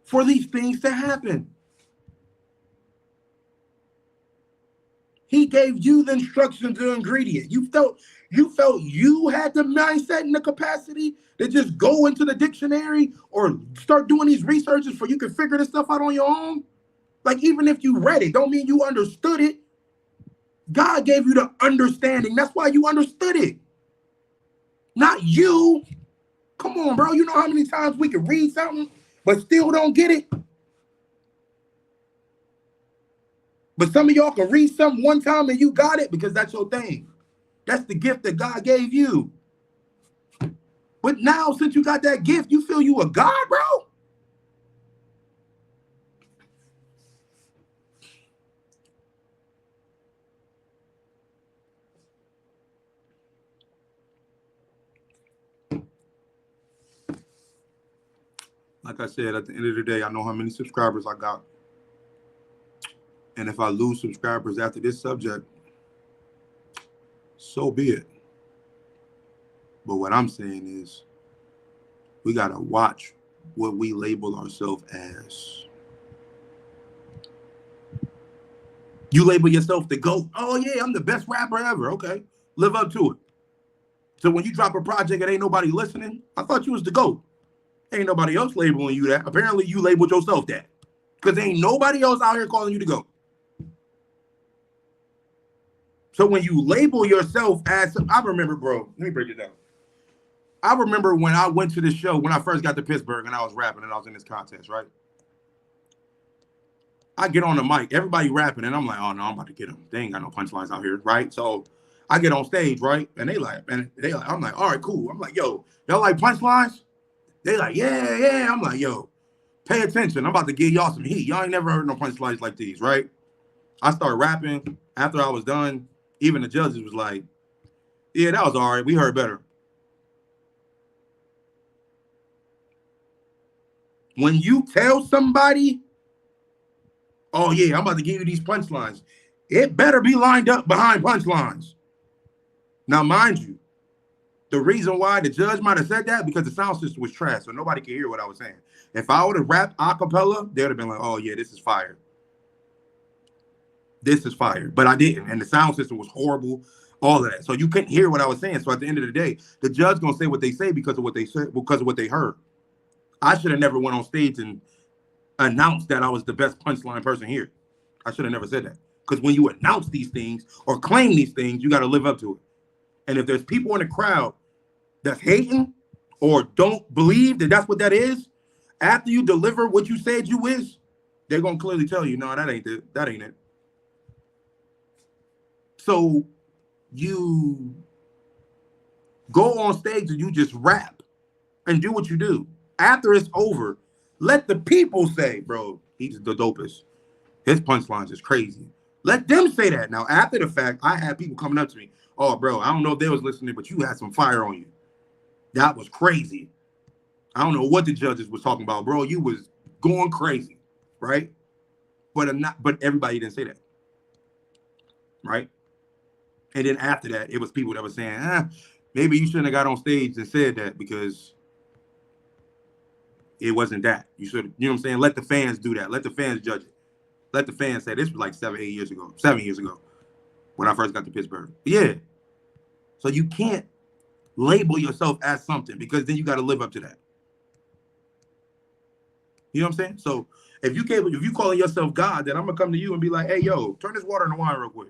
for these things to happen. He gave you the instructions, the ingredient. You felt you had the mindset and the capacity to just go into the dictionary or start doing these researches for you can figure this stuff out on your own. Like even if you read it, don't mean you understood it. God gave you the understanding. That's why you understood it. Not you. Come on, bro. You know how many times we can read something but still don't get it? But some of y'all can read something one time and you got it because that's your thing. That's the gift that God gave you. But now, since you got that gift, you feel you a God, bro? Like I said, at the end of the day, I know how many subscribers I got. And if I lose subscribers after this subject, so be it. But what I'm saying is, we got to watch what we label ourselves as. You label yourself the GOAT. Oh, yeah, I'm the best rapper ever. Okay, live up to it. So when you drop a project and ain't nobody listening, I thought you was the GOAT. Ain't nobody else labeling you that. Apparently, you labeled yourself that. Because ain't nobody else out here calling you the GOAT. So when you label yourself as, I remember, bro, let me break it down. I remember when I went to the show, when I first got to Pittsburgh and I was rapping and I was in this contest, right? I get on the mic, everybody rapping, and I'm like, oh no, I'm about to get them. They ain't got no punchlines out here, right? So I get on stage, right? And I'm like, all right, cool. I'm like, yo, y'all like punchlines? They like, yeah, yeah. I'm like, yo, pay attention. I'm about to give y'all some heat. Y'all ain't never heard no punchlines like these, right? I started rapping. After I was done, even the judges was like, yeah, that was all right. We heard better. When you tell somebody, oh, yeah, I'm about to give you these punchlines, it better be lined up behind punchlines. Now, mind you, the reason why the judge might have said that, because the sound system was trash, so nobody could hear what I was saying. If I would have rapped a cappella, they would have been like, oh, yeah, this is fire. This is fire. But I didn't, and the sound system was horrible, all of that. So you couldn't hear what I was saying. So at the end of the day, the judge going to say what they say because of what they said, because of what they heard. I should have never went on stage and announced that I was the best punchline person here. I should have never said that. Because when you announce these things or claim these things, you got to live up to it. And if there's people in the crowd that's hating or don't believe that that's what that is, after you deliver what you said you is, they're going to clearly tell you, no, that ain't it. That ain't it. So you go on stage and you just rap and do what you do. After it's over, let the people say, bro, he's the dopest. His punchlines is crazy. Let them say that. Now, after the fact, I had people coming up to me, oh, bro, I don't know if they was listening, but you had some fire on you. That was crazy. I don't know what the judges was talking about, bro. You was going crazy, right? But everybody didn't say that, right? And then after that, it was people that were saying, maybe you shouldn't have got on stage and said that because it wasn't that. You should, you know what I'm saying? Let the fans do that. Let the fans judge it. Let the fans say, this was like 7 years ago when I first got to Pittsburgh. Yeah. So you can't label yourself as something because then you got to live up to that. You know what I'm saying? So if you calling yourself God, then I'm going to come to you and be like, hey, yo, turn this water into wine real quick.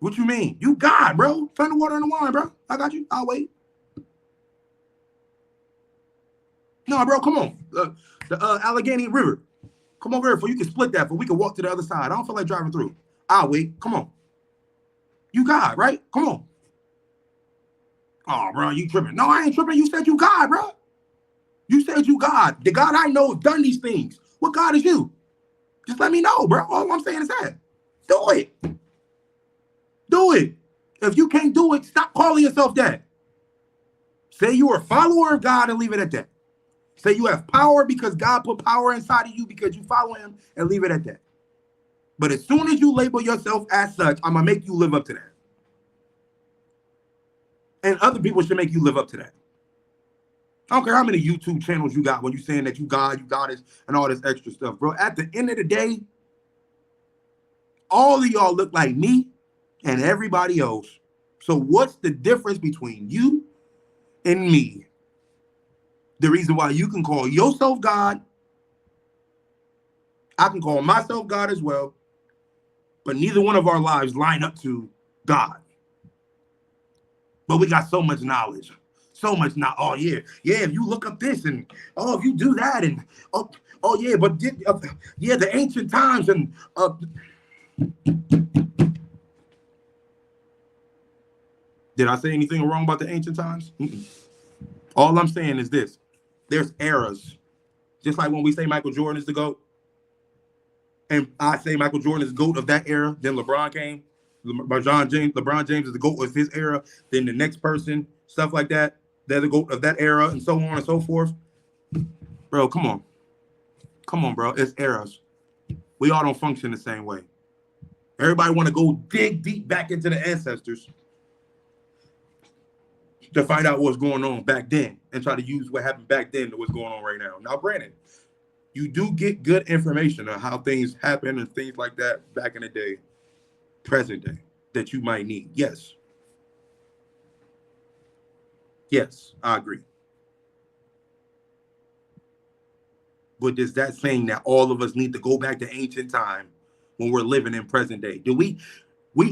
What you mean? You God, bro. Turn the water into wine, bro. I got you. I'll wait. No, bro, come on. The Allegheny River. Come over here before you can split that, but we can walk to the other side. I don't feel like driving through. I'll wait. Come on. You God, right? Come on. Oh, bro, you tripping. No, I ain't tripping. You said you God, bro. You said you God. The God I know done these things. What God is you? Just let me know, bro. All I'm saying is that. Do it. Do it. If you can't do it, stop calling yourself that. Say you're a follower of God and leave it at that. Say you have power because God put power inside of you because you follow him and leave it at that. But as soon as you label yourself as such, I'm going to make you live up to that. And other people should make you live up to that. I don't care how many YouTube channels you got when you're saying that you God, you goddess, and all this extra stuff, bro. At the end of the day, all of y'all look like me and everybody else. So what's the difference between you and me? The reason why you can call yourself God, I can call myself God as well, but neither one of our lives line up to God. But we got so much knowledge, so much now. Oh yeah, if you look up this and if you do that and yeah, but the ancient times and did I say anything wrong about the ancient times? All I'm saying is this. There's eras. Just like when we say Michael Jordan is the GOAT, and I say Michael Jordan is the GOAT of that era, then LeBron came. LeBron James is the GOAT of his era, then the next person, stuff like that, they're the GOAT of that era, and so on and so forth. Bro, come on. Come on, bro. It's eras. We all don't function the same way. Everybody want to go dig deep back into the ancestors to find out what's going on back then and try to use what happened back then to what's going on right now. Now, granted, you do get good information on how things happen and things like that back in the day, present day, that you might need. Yes. Yes, I agree. But is that saying that all of us need to go back to ancient time when we're living in present day? Do we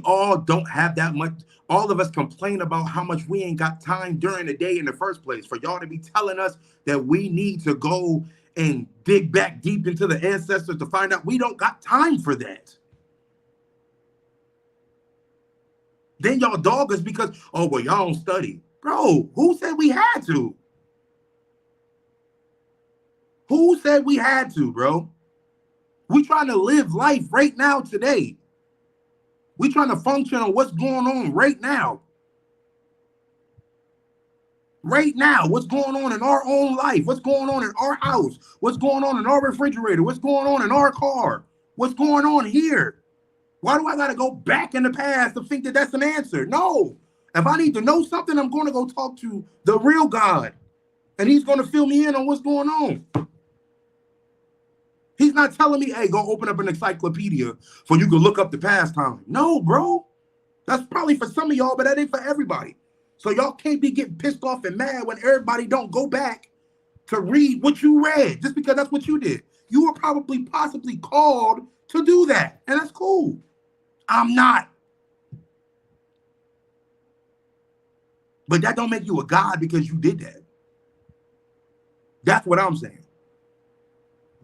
all don't have that much? All of us complain about how much we ain't got time during the day in the first place. For y'all to be telling us that we need to go and dig back deep into the ancestors to find out we don't got time for that. Then y'all dog us because, oh, well, y'all don't study. Bro, who said we had to? Who said we had to, bro? We trying to live life right now today. We trying to function on what's going on right now. Right now, what's going on in our own life? What's going on in our house? What's going on in our refrigerator? What's going on in our car? What's going on here? Why do I got to go back in the past to think that that's an answer? No. If I need to know something, I'm going to go talk to the real God. And he's going to fill me in on what's going on. He's not telling me, hey, go open up an encyclopedia so you can look up the past time. No, bro. That's probably for some of y'all, but that ain't for everybody. So y'all can't be getting pissed off and mad when everybody don't go back to read what you read just because that's what you did. You were probably possibly called to do that, and that's cool. I'm not. But that don't make you a God because you did that. That's what I'm saying.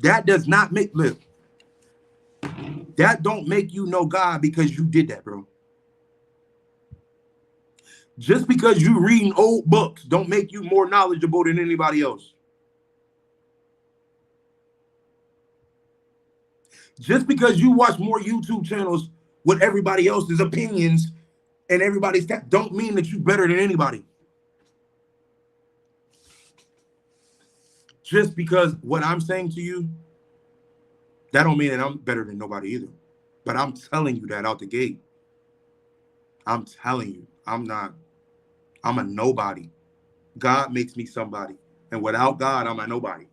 That does not make, look, that don't make you no God because you did that, bro. Just because you reading old books don't make you more knowledgeable than anybody else. Just because you watch more YouTube channels with everybody else's opinions and everybody's don't mean that you're better than anybody. Just because what I'm saying to you, that don't mean that I'm better than nobody either. But I'm telling you that out the gate. I'm telling you, I'm a nobody. God makes me somebody. And without God, I'm a nobody.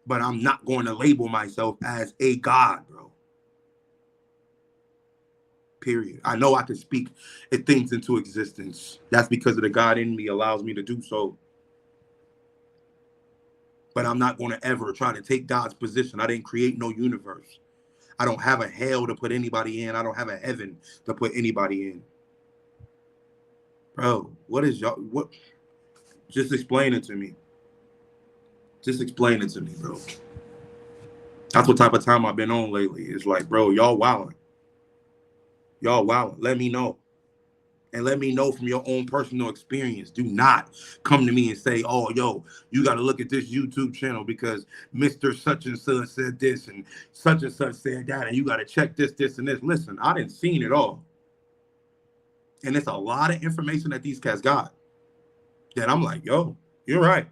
But I'm not going to label myself as a God, bro. Period. I know I can speak things into existence. That's because of the God in me allows me to do so. But I'm not going to ever try to take God's position. I didn't create no universe. I don't have a hell to put anybody in. I don't have a heaven to put anybody in. Bro, what is y'all? What? Just explain it to me. Just explain it to me, bro. That's what type of time I've been on lately. It's like, bro, y'all wilding. Y'all wilding. Let me know. And let me know from your own personal experience. Do not come to me and say, oh, yo, you got to look at this YouTube channel because Mr. Such and such said this and such said that, and you got to check this, this, and this. Listen, I didn't seen it all. And it's a lot of information that these cats got that I'm like, yo, you're right.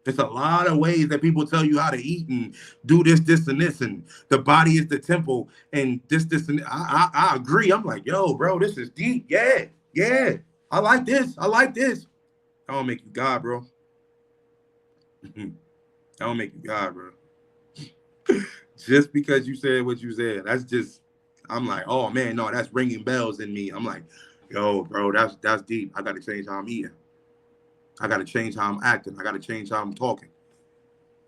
It's a lot of ways that people tell you how to eat and do this, this, and this, and the body is the temple, and this, and I agree. I'm like, yo, bro, this is deep. Yeah, yeah. I like this. I like this. I don't make you God, bro. I don't make you God, bro. Just because you said what you said, that's just, I'm like, oh man, no, that's ringing bells in me. I'm like, yo, bro, that's deep. I got to change how I'm eating. I got to change how I'm acting. I got to change how I'm talking.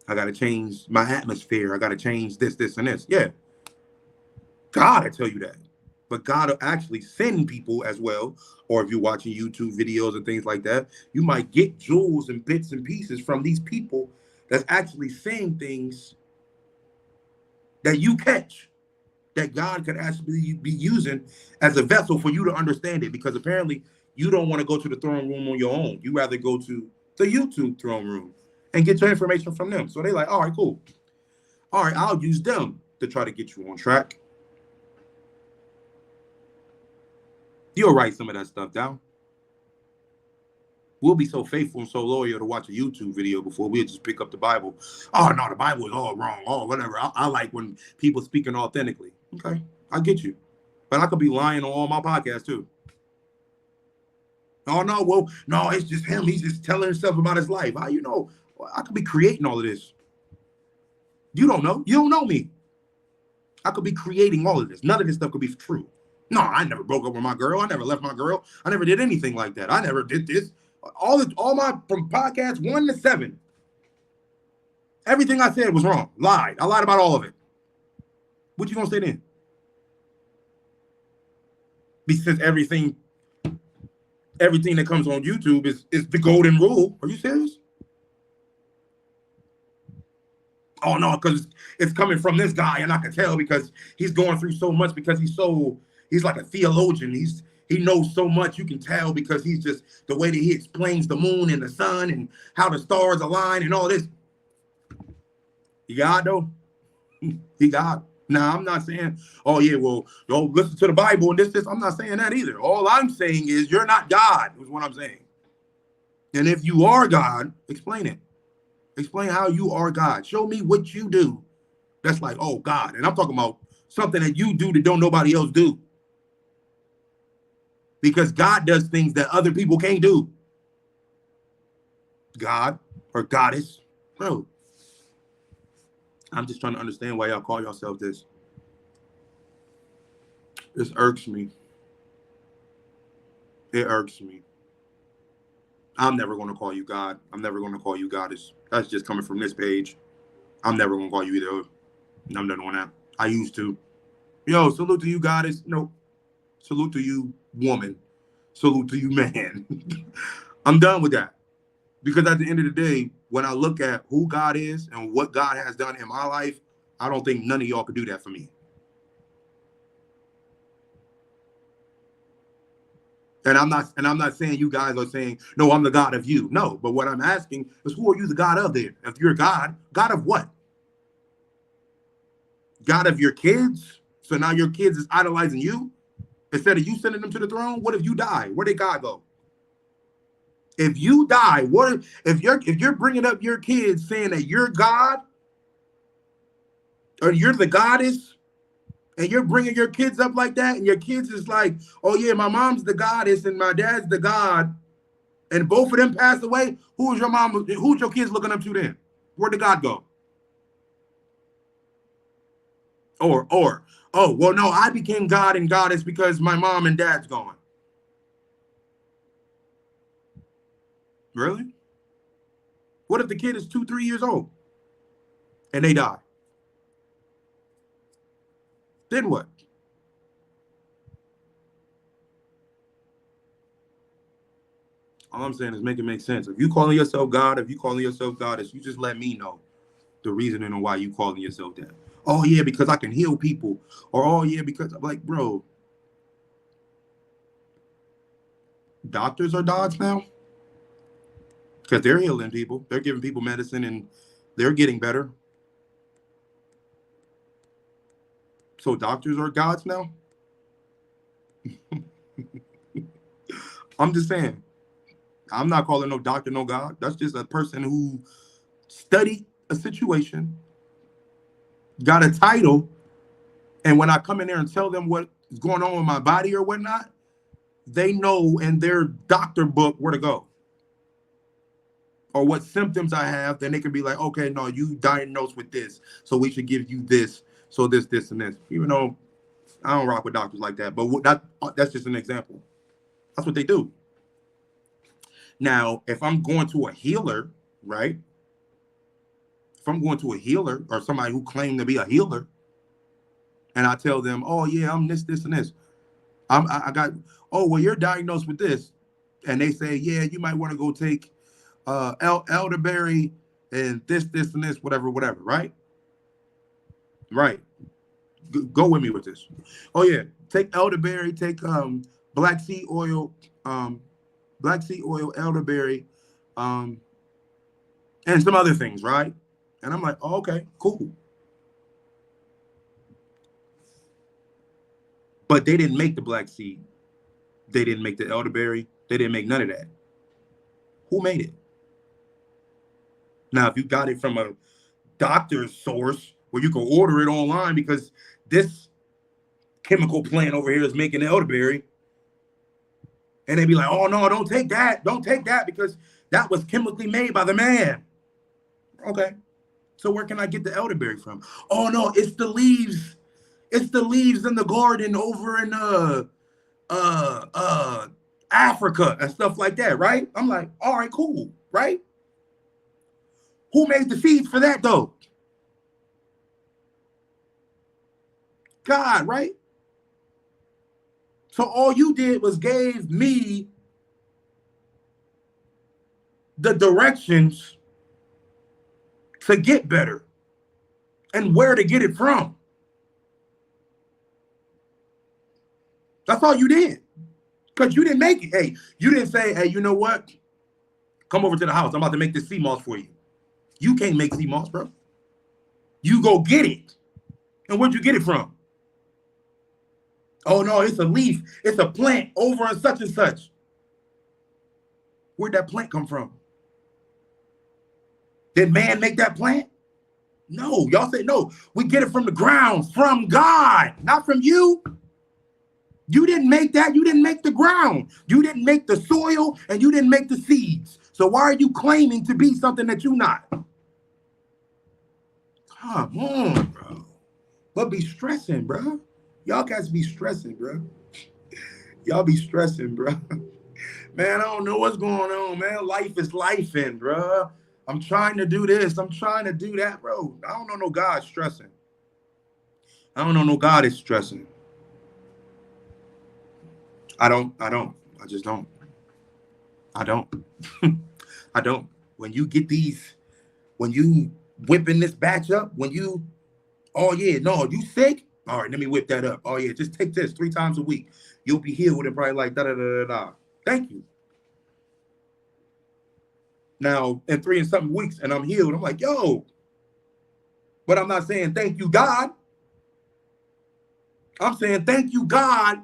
I got to change my atmosphere. I got to change this, this, and this. Yeah. God, I tell you that. But God will actually send people as well. Or if you're watching YouTube videos and things like that, you might get jewels and bits and pieces from these people that's actually saying things that you catch, that God could actually be using as a vessel for you to understand it. Because apparently you don't want to go to the throne room on your own. You rather go to the YouTube throne room and get your information from them. So they're like, all right, cool. All right, I'll use them to try to get you on track. You'll write some of that stuff down. We'll be so faithful and so loyal to watch a YouTube video before we'll just pick up the Bible. Oh, no, the Bible is all wrong. Oh, whatever. I like when people speaking authentically. Okay, I get you. But I could be lying on all my podcasts too. Oh, no, well, no, it's just him. He's just telling himself about his life. How you know? I could be creating all of this. You don't know. You don't know me. I could be creating all of this. None of this stuff could be true. No, I never broke up with my girl. I never left my girl. I never did anything like that. I never did this. All my, from podcasts 1 to 7, everything I said was wrong. Lied. I lied about all of it. What you gonna say then? Because everything that comes on YouTube is the golden rule. Are you serious? Oh no, because it's coming from this guy, and I can tell because he's going through so much because he's like a theologian. He knows so much. You can tell because he's just the way that he explains the moon and the sun and how the stars align and all this. You got though. He got. Now I'm not saying, oh yeah, well, don't listen to the Bible and this. I'm not saying that either. All I'm saying is you're not God, is what I'm saying. And if you are God, explain it. Explain how you are God. Show me what you do. That's like, oh God. And I'm talking about something that you do that don't nobody else do. Because God does things that other people can't do. God or goddess. Bro. I'm just trying to understand why y'all call yourself this. This irks me. It irks me. I'm never going to call you God. I'm never going to call you goddess. That's just coming from this page. I'm never going to call you either. I'm done on that. I used to. Yo, salute to you, goddess. No. Salute to you, woman. Salute to you, man. I'm done with that. Because at the end of the day, when I look at who God is and what God has done in my life, I don't think none of y'all could do that for me. And I'm not saying you guys are saying, no, I'm the God of you. No, but what I'm asking is, who are you the God of there? If you're God, God of what? God of your kids? So now your kids is idolizing you? Instead of you sending them to the throne, what if you die? Where did God go? If you die, what if you're bringing up your kids saying that you're God or you're the goddess, and you're bringing your kids up like that, and your kids is like, oh yeah, my mom's the goddess and my dad's the God, and both of them passed away. Who's your mom? Who's your kids looking up to then? Where did God go? Or oh well, no, I became God and goddess because my mom and dad's gone. Really? What if the kid is 2, 3 years old and they die? Then what? All I'm saying is make it make sense. If you calling yourself God, if you calling yourself goddess, you just let me know the reasoning on why you calling yourself that. Oh yeah, because I can heal people. Or oh yeah, because I'm like, bro, doctors are dogs now? Because they're healing people. They're giving people medicine and they're getting better. So doctors are gods now? I'm just saying. I'm not calling no doctor no God. That's just a person who studied a situation, got a title, and when I come in there and tell them what's going on with my body or whatnot, they know in their doctor book where to go. Or what symptoms I have, then they can be like, okay, no, you diagnosed with this, so we should give you this, so this, and this. Even though I don't rock with doctors like that, but that's just an example. That's what they do. Now, if I'm going to a healer, right? If I'm going to a healer or somebody who claimed to be a healer, and I tell them, oh yeah, I'm this, and this. I got, oh, well, you're diagnosed with this. And they say, yeah, you might want to go take elderberry and this, and this, whatever, right? Right. Go with me with this. Oh yeah, take elderberry, take black seed oil, elderberry, and some other things, right? And I'm like, oh, okay, cool. But they didn't make the black seed. They didn't make the elderberry. They didn't make none of that. Who made it? Now, if you got it from a doctor's source where you can order it online because this chemical plant over here is making elderberry, and they be like, oh no, don't take that. Don't take that because that was chemically made by the man. Okay. So where can I get the elderberry from? Oh no, it's the leaves. It's the leaves in the garden over in Africa and stuff like that, right? I'm like, all right, cool, right? Who made the seeds for that though? God, right? So all you did was gave me the directions to get better. and where to get it from. That's all you did. Because you didn't make it. Hey, you didn't say, hey, you know what? Come over to the house. I'm about to make this sea moss for you. You can't make sea moss, bro. You go get it. And where'd you get it from? Oh, no, it's a leaf. It's a plant over on such and such. Where'd that plant come from? Did man make that plant? No. Y'all say no. We get it from the ground, from God, not from you. You didn't make that. You didn't make the ground. You didn't make the soil, and you didn't make the seeds. So why are you claiming to be something that you're not? Come on, bro. But be stressing, bro. Y'all guys be stressing, bro. Y'all be stressing, bro. Man, I don't know what's going on, man. Life is lifing, bro. I'm trying to do this. I'm trying to do that, bro. I don't know no God stressing. I don't know no God is stressing. I just don't. I don't. I don't. When you get these, when you whipping this batch up, when you, oh yeah, no, you sick? All right, let me whip that up. Oh yeah, just take this 3 times a week. You'll be healed and probably like da-da-da-da-da. Thank you. Now, in 3 and something weeks, and I'm healed, I'm like, yo. But I'm not saying thank you, God. I'm saying thank you, God,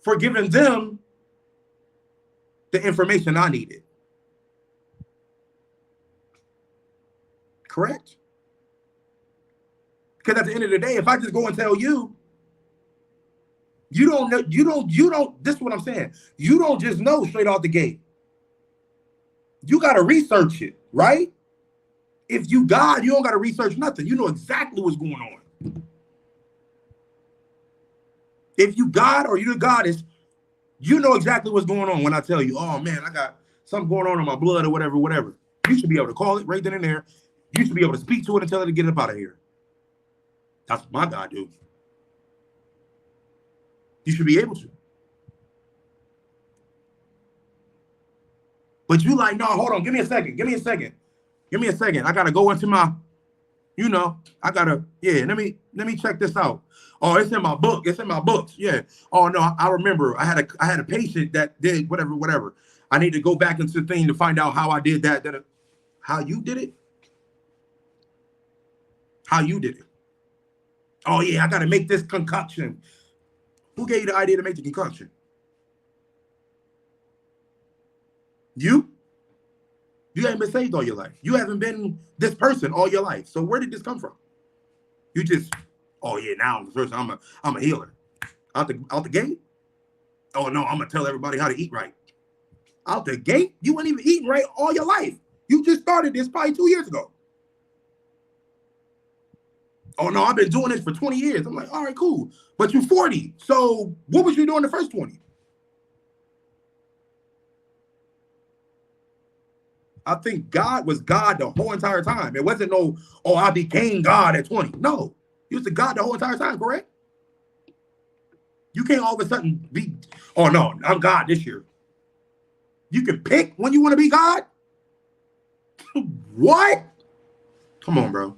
for giving them the information I needed. Correct? Because at the end of the day, if I just go and tell you, you don't know, this is what I'm saying. You don't just know straight off the gate. You got to research it, right? If you God, you don't got to research nothing. You know exactly what's going on. If you God or you the goddess, you know exactly what's going on when I tell you, oh man, I got something going on in my blood or whatever. You should be able to call it right then and there. You should be able to speak to it and tell it to get it up out of here. That's what my God do. You should be able to. But you like, no, hold on, give me a second. I gotta go into my, I gotta, let me check this out. Oh, it's in my book. It's in my books. Yeah. Oh no, I remember. I had a patient that did whatever. I need to go back into the thing to find out how I did that. How you did it? How you did it? Oh yeah, I gotta make this concoction. Who gave you the idea to make the concoction? You? You haven't been saved all your life. You haven't been this person all your life. So where did this come from? You just, oh yeah, now I'm the person. I'm a healer. Out the gate? Oh no, I'm gonna tell everybody how to eat right. Out the gate? You weren't even eating right all your life. You just started this probably 2 years ago. Oh no, I've been doing this for 20 years. I'm like, all right, cool. But you're 40. So what was you doing the first 20? I think God was God the whole entire time. It wasn't no, oh, I became God at 20. No, he was the God the whole entire time, correct? You can't all of a sudden be, oh no, I'm God this year. You can pick when you want to be God? What? Come on, bro.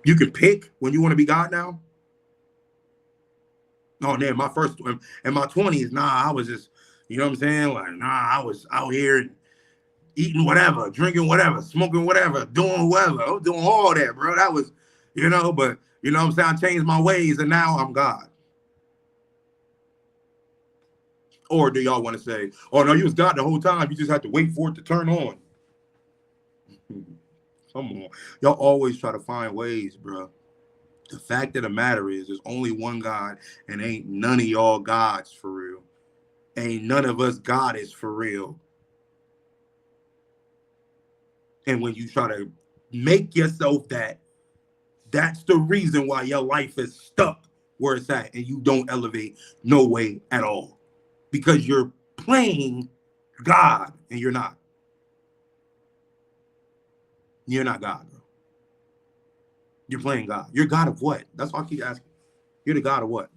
You can pick when you want to be God now? No, man, my first, in my 20s, I was just, you know what I'm saying? Like, I was out here eating whatever, drinking whatever, smoking whatever, doing whatever. I was doing all that, bro. That was, but, you know what I'm saying? I changed my ways and now I'm God. Or do y'all want to say, oh, no, you was God the whole time. You just had to wait for it to turn on. Come on. Y'all always try to find ways, bro. The fact of the matter is there's only one God and ain't none of y'all gods for real. Ain't none of us goddess for real. And when you try to make yourself that, that's the reason why your life is stuck where it's at and you don't elevate no way at all. Because you're playing God and you're not. You're not God, bro. You're playing God. You're God of what? That's why I keep asking. You're the God of what?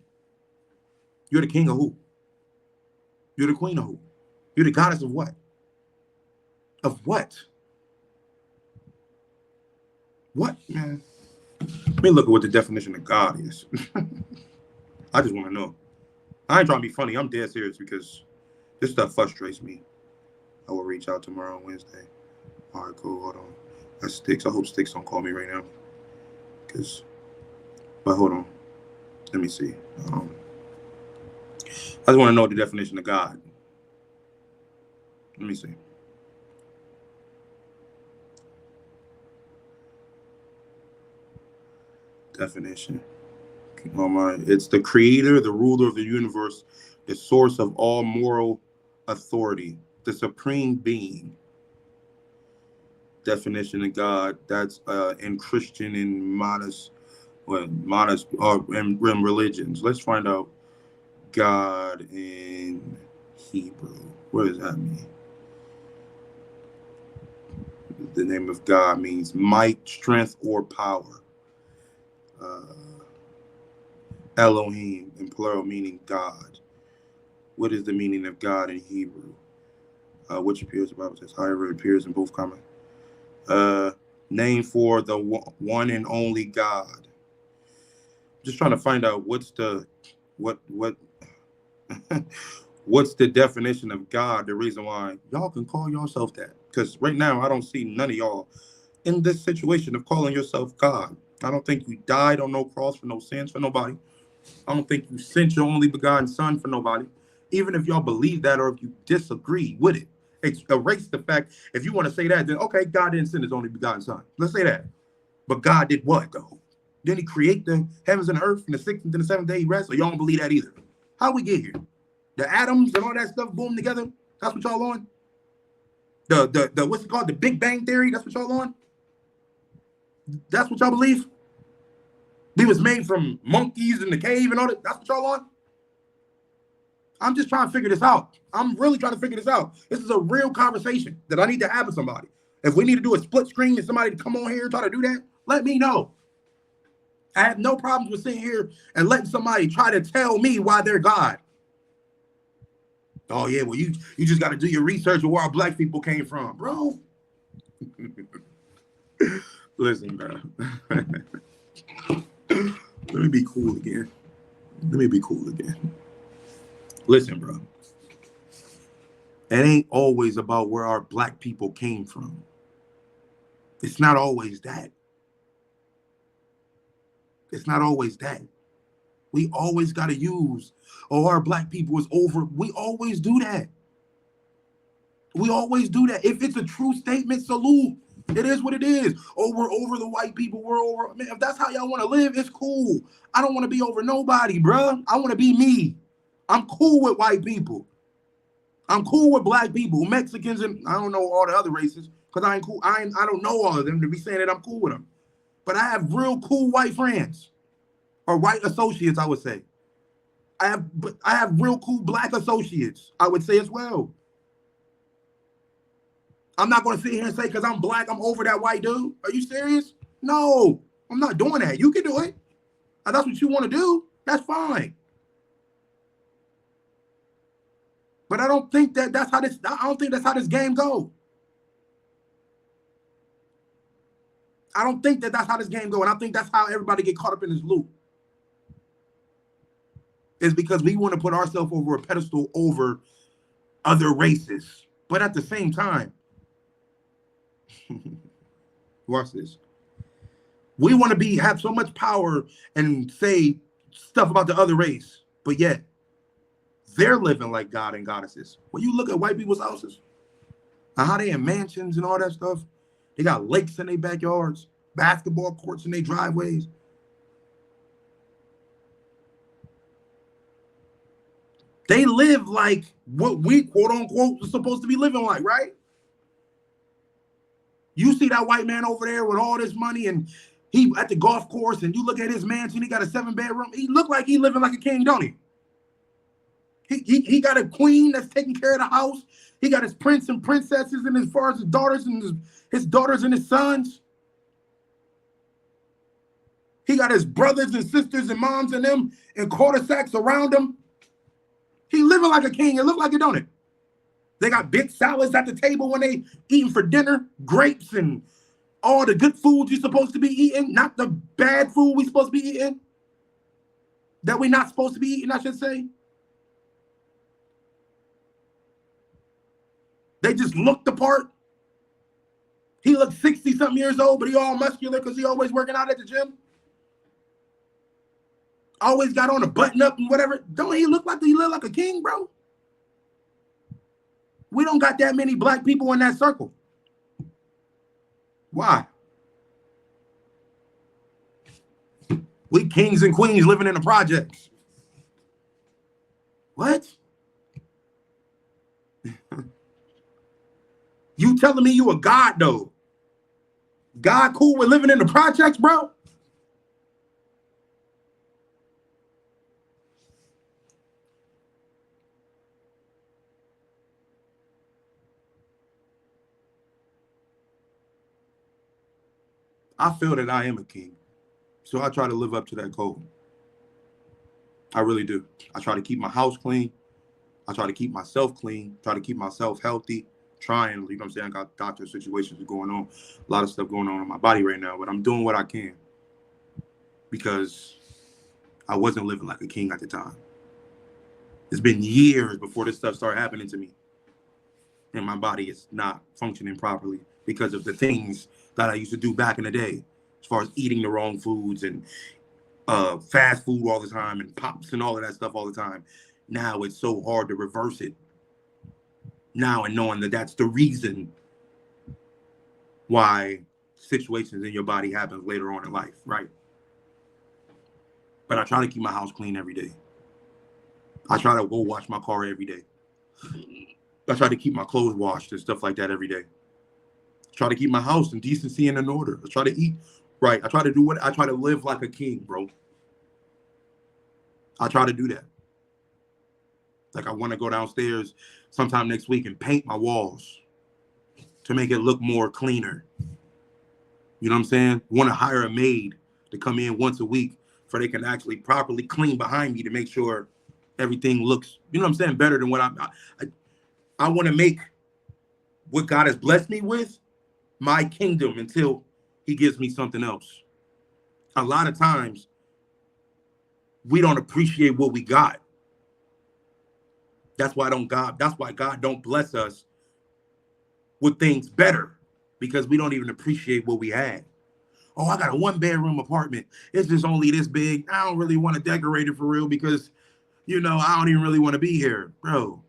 You're the king of who? You're the queen of who? You're the goddess of what? Of what? What, man? Let me look at what the definition of God is. I just want to know. I ain't trying to be funny. I'm dead serious because this stuff frustrates me. I will reach out tomorrow on Wednesday. All right, cool. Hold on. That's Sticks. I hope Sticks don't call me right now. But hold on. Let me see. I just want to know the definition of God. Let me see. Definition. It's the creator, the ruler of the universe, the source of all moral authority, the supreme being. Definition of God. That's in Christian and modest in religions. Let's find out God in Hebrew. What does that mean? The name of God means might, strength, or power. Elohim in plural meaning God. What is the meaning of God in Hebrew? Which appears, the Bible says, however it appears in both common. Name for the one and only God. Just trying to find out what's the what's the definition of God, the reason why y'all can call yourself that. Because right now I don't see none of y'all in this situation of calling yourself God. I don't think you died on no cross for no sins for nobody. I don't think you sent your only begotten son for nobody. Even if y'all believe that or if you disagree with it, erase the fact. If you want to say that, then okay, God didn't send his only begotten son. Let's say that. But God did what though? Didn't he create the heavens and the earth in the sixth and the seventh day he rested? So y'all don't believe that either. How we get here? The atoms and all that stuff boom together. That's what y'all on? The what's it called? The Big Bang Theory? That's what y'all on? That's what y'all believe? We was made from monkeys in the cave and all that. That's what y'all on? I'm just trying to figure this out. I'm really trying to figure this out. This is a real conversation that I need to have with somebody. If we need to do a split screen and somebody to come on here and try to do that, let me know. I have no problems with sitting here and letting somebody try to tell me why they're God. Oh, yeah, well, you just got to do your research of where our black people came from, bro. Listen, bro. Let me be cool again. Listen, bro. It ain't always about where our black people came from. It's not always that. We always got to use, our black people is over. We always do that. If it's a true statement, salute. It is what it is. Oh, we're over the white people. We're over. Man, if that's how y'all want to live, it's cool. I don't want to be over nobody, bruh. I want to be me. I'm cool with white people. I'm cool with black people, Mexicans, and I don't know all the other races because I ain't cool. I don't know all of them to be saying that I'm cool with them. But I have real cool white friends or white associates, I would say. I have real cool black associates, I would say as well. I'm not going to sit here and say because I'm black, I'm over that white dude. Are you serious? No, I'm not doing that. You can do it. If that's what you want to do, that's fine. But I don't think that's how this game goes. I don't think that's how this game goes. And I think that's how everybody get caught up in this loop. Is because we want to put ourselves over a pedestal over other races. But at the same time, watch this. We want to have so much power and say stuff about the other race, but yet they're living like God and goddesses. When you look at white people's houses and how they in mansions and all that stuff, they got lakes in their backyards, basketball courts in their driveways. They live like what we, quote unquote, are supposed to be living like, right? You see that white man over there with all this money and he at the golf course and you look at his mansion, he got a 7-bedroom. He look like he living like a king, don't he? He got a queen that's taking care of the house. He got his prince and princesses and as far as his daughters and his daughters and his sons. He got his brothers and sisters and moms and them in cul-de-sacs around him. He living like a king. It look like it, don't it? They got big salads at the table when they eating for dinner, grapes and all the good food you're supposed to be eating, not the bad food we're supposed to be eating, that we're not supposed to be eating, I should say. They just look the part. He looks 60-something years old, but he all muscular because he always working out at the gym. Always got on a button up and whatever. Don't he look like he live like a king, bro? We don't got that many black people in that circle. Why? We kings and queens living in the projects. What? You telling me you a god, though? God cool with living in the projects, bro? I feel that I am a king. So I try to live up to that code. I really do. I try to keep my house clean. I try to keep myself clean. Try to keep myself healthy. Trying, you know what I'm saying? I got doctor situations going on. A lot of stuff going on in my body right now. But I'm doing what I can. Because I wasn't living like a king at the time. It's been years before this stuff started happening to me. And my body is not functioning properly because of the things that I used to do back in the day. As far as eating the wrong foods and fast food all the time and pops and all of that stuff all the time. Now it's so hard to reverse it. Now, and knowing that that's the reason why situations in your body happen later on in life, right? But I try to keep my house clean every day. I try to go wash my car every day. I try to keep my clothes washed and stuff like that every day. I try to keep my house in decency and in order. I try to eat right. I try to do what I try to live like a king, bro. I try to do that. Like I want to go downstairs sometime next week and paint my walls to make it look more cleaner. You know what I'm saying? Want to hire a maid to come in once a week so they can actually properly clean behind me to make sure everything looks, you know what I'm saying, better than what I want to make what God has blessed me with my kingdom until he gives me something else. A lot of times we don't appreciate what we got. That's why God don't bless us with things better, because we don't even appreciate what we had. Oh, I got a 1-bedroom apartment. It's just only this big. I don't really want to decorate it for real because, you know, I don't even really want to be here. Bro,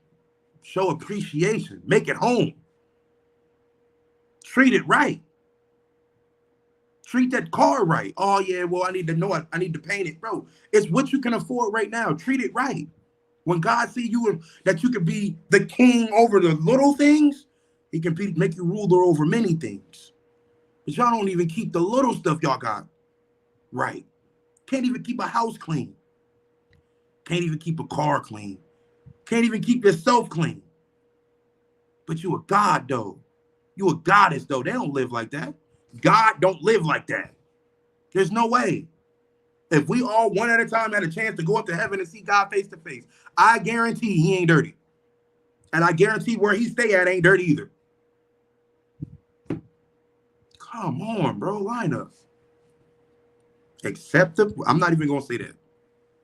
show appreciation. Make it home. Treat it right. Treat that car right. Oh, yeah, well, I need to know it. I need to paint it. Bro, it's what you can afford right now. Treat it right. When God see you that you can be the king over the little things, he can make you ruler over many things. But y'all don't even keep the little stuff y'all got right. Can't even keep a house clean. Can't even keep a car clean. Can't even keep yourself clean. But you a god, though. You a goddess, though. They don't live like that. God don't live like that. There's no way. If we all one at a time had a chance to go up to heaven and see God face to face, I guarantee he ain't dirty. And I guarantee where he stay at ain't dirty either. Come on, bro. Line up. Acceptable. I'm not even going to say that.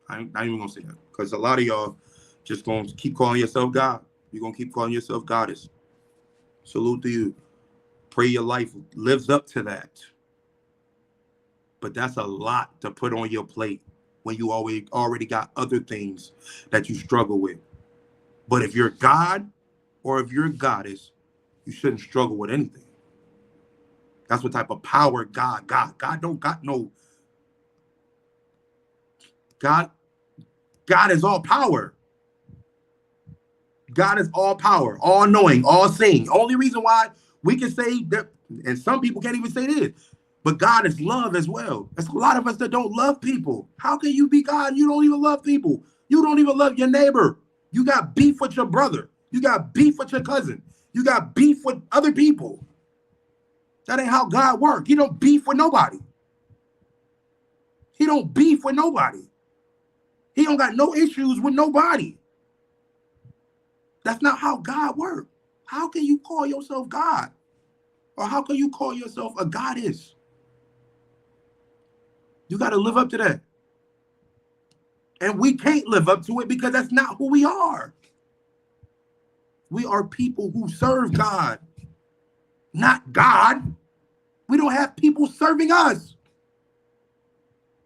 I'm not even going to say that. Because a lot of y'all just going to keep calling yourself God. You're going to keep calling yourself goddess. Salute to you. Pray your life lives up to that. But that's a lot to put on your plate when you already got other things that you struggle with. But if you're God or if you're a goddess, you shouldn't struggle with anything. That's what type of power God don't got no. God is all power. God is all power, all knowing, all seeing. Only reason why we can say that, and some people can't even say this, but God is love as well. There's a lot of us that don't love people. How can you be God and you don't even love people? You don't even love your neighbor. You got beef with your brother. You got beef with your cousin. You got beef with other people. That ain't how God works. He don't beef with nobody. He don't beef with nobody. He don't got no issues with nobody. That's not how God works. How can you call yourself God Or how can you call yourself a goddess? You got to live up to that. And we can't live up to it because that's not who we are. We are people who serve God, not God. We don't have people serving us.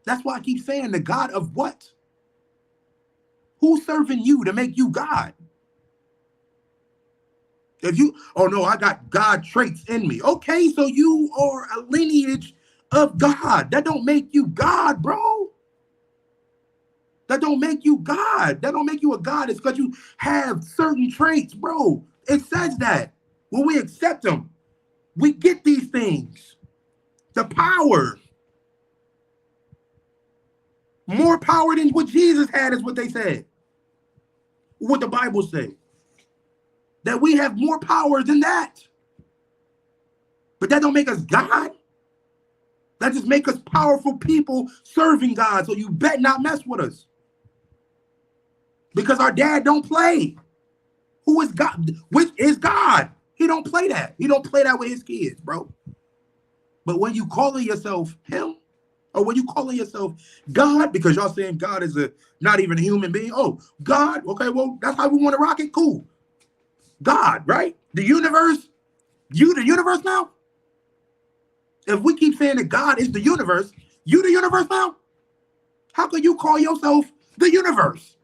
That's why I keep saying the God of what? Who's serving you to make you God? If you, oh no, I got God traits in me. Okay, so you are a lineage of God. That don't make you God, bro. That don't make you God. That don't make you a God. It's because you have certain traits, bro. It says that. When we accept them, we get these things. The power. More power than what Jesus had is what they said. What the Bible says. That we have more power than that. But that don't make us God. That just make us powerful people serving God. So you bet not mess with us. Because our dad don't play. Who is God? Which is God? He don't play that. He don't play that with his kids, bro. But when you calling yourself him, or when you calling yourself God, because y'all saying God is not even a human being. Oh, God. Okay, well, that's how we want to rock it. Cool. God, right? The universe. You the universe now? If we keep saying that God is the universe, you the universe now? How can you call yourself the universe?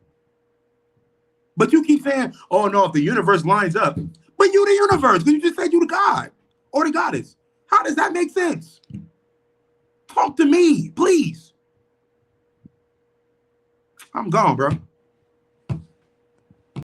But you keep saying, oh no, if the universe lines up, but you the universe, because you just said you the God or the goddess. How does that make sense? Talk to me, please. I'm gone, bro.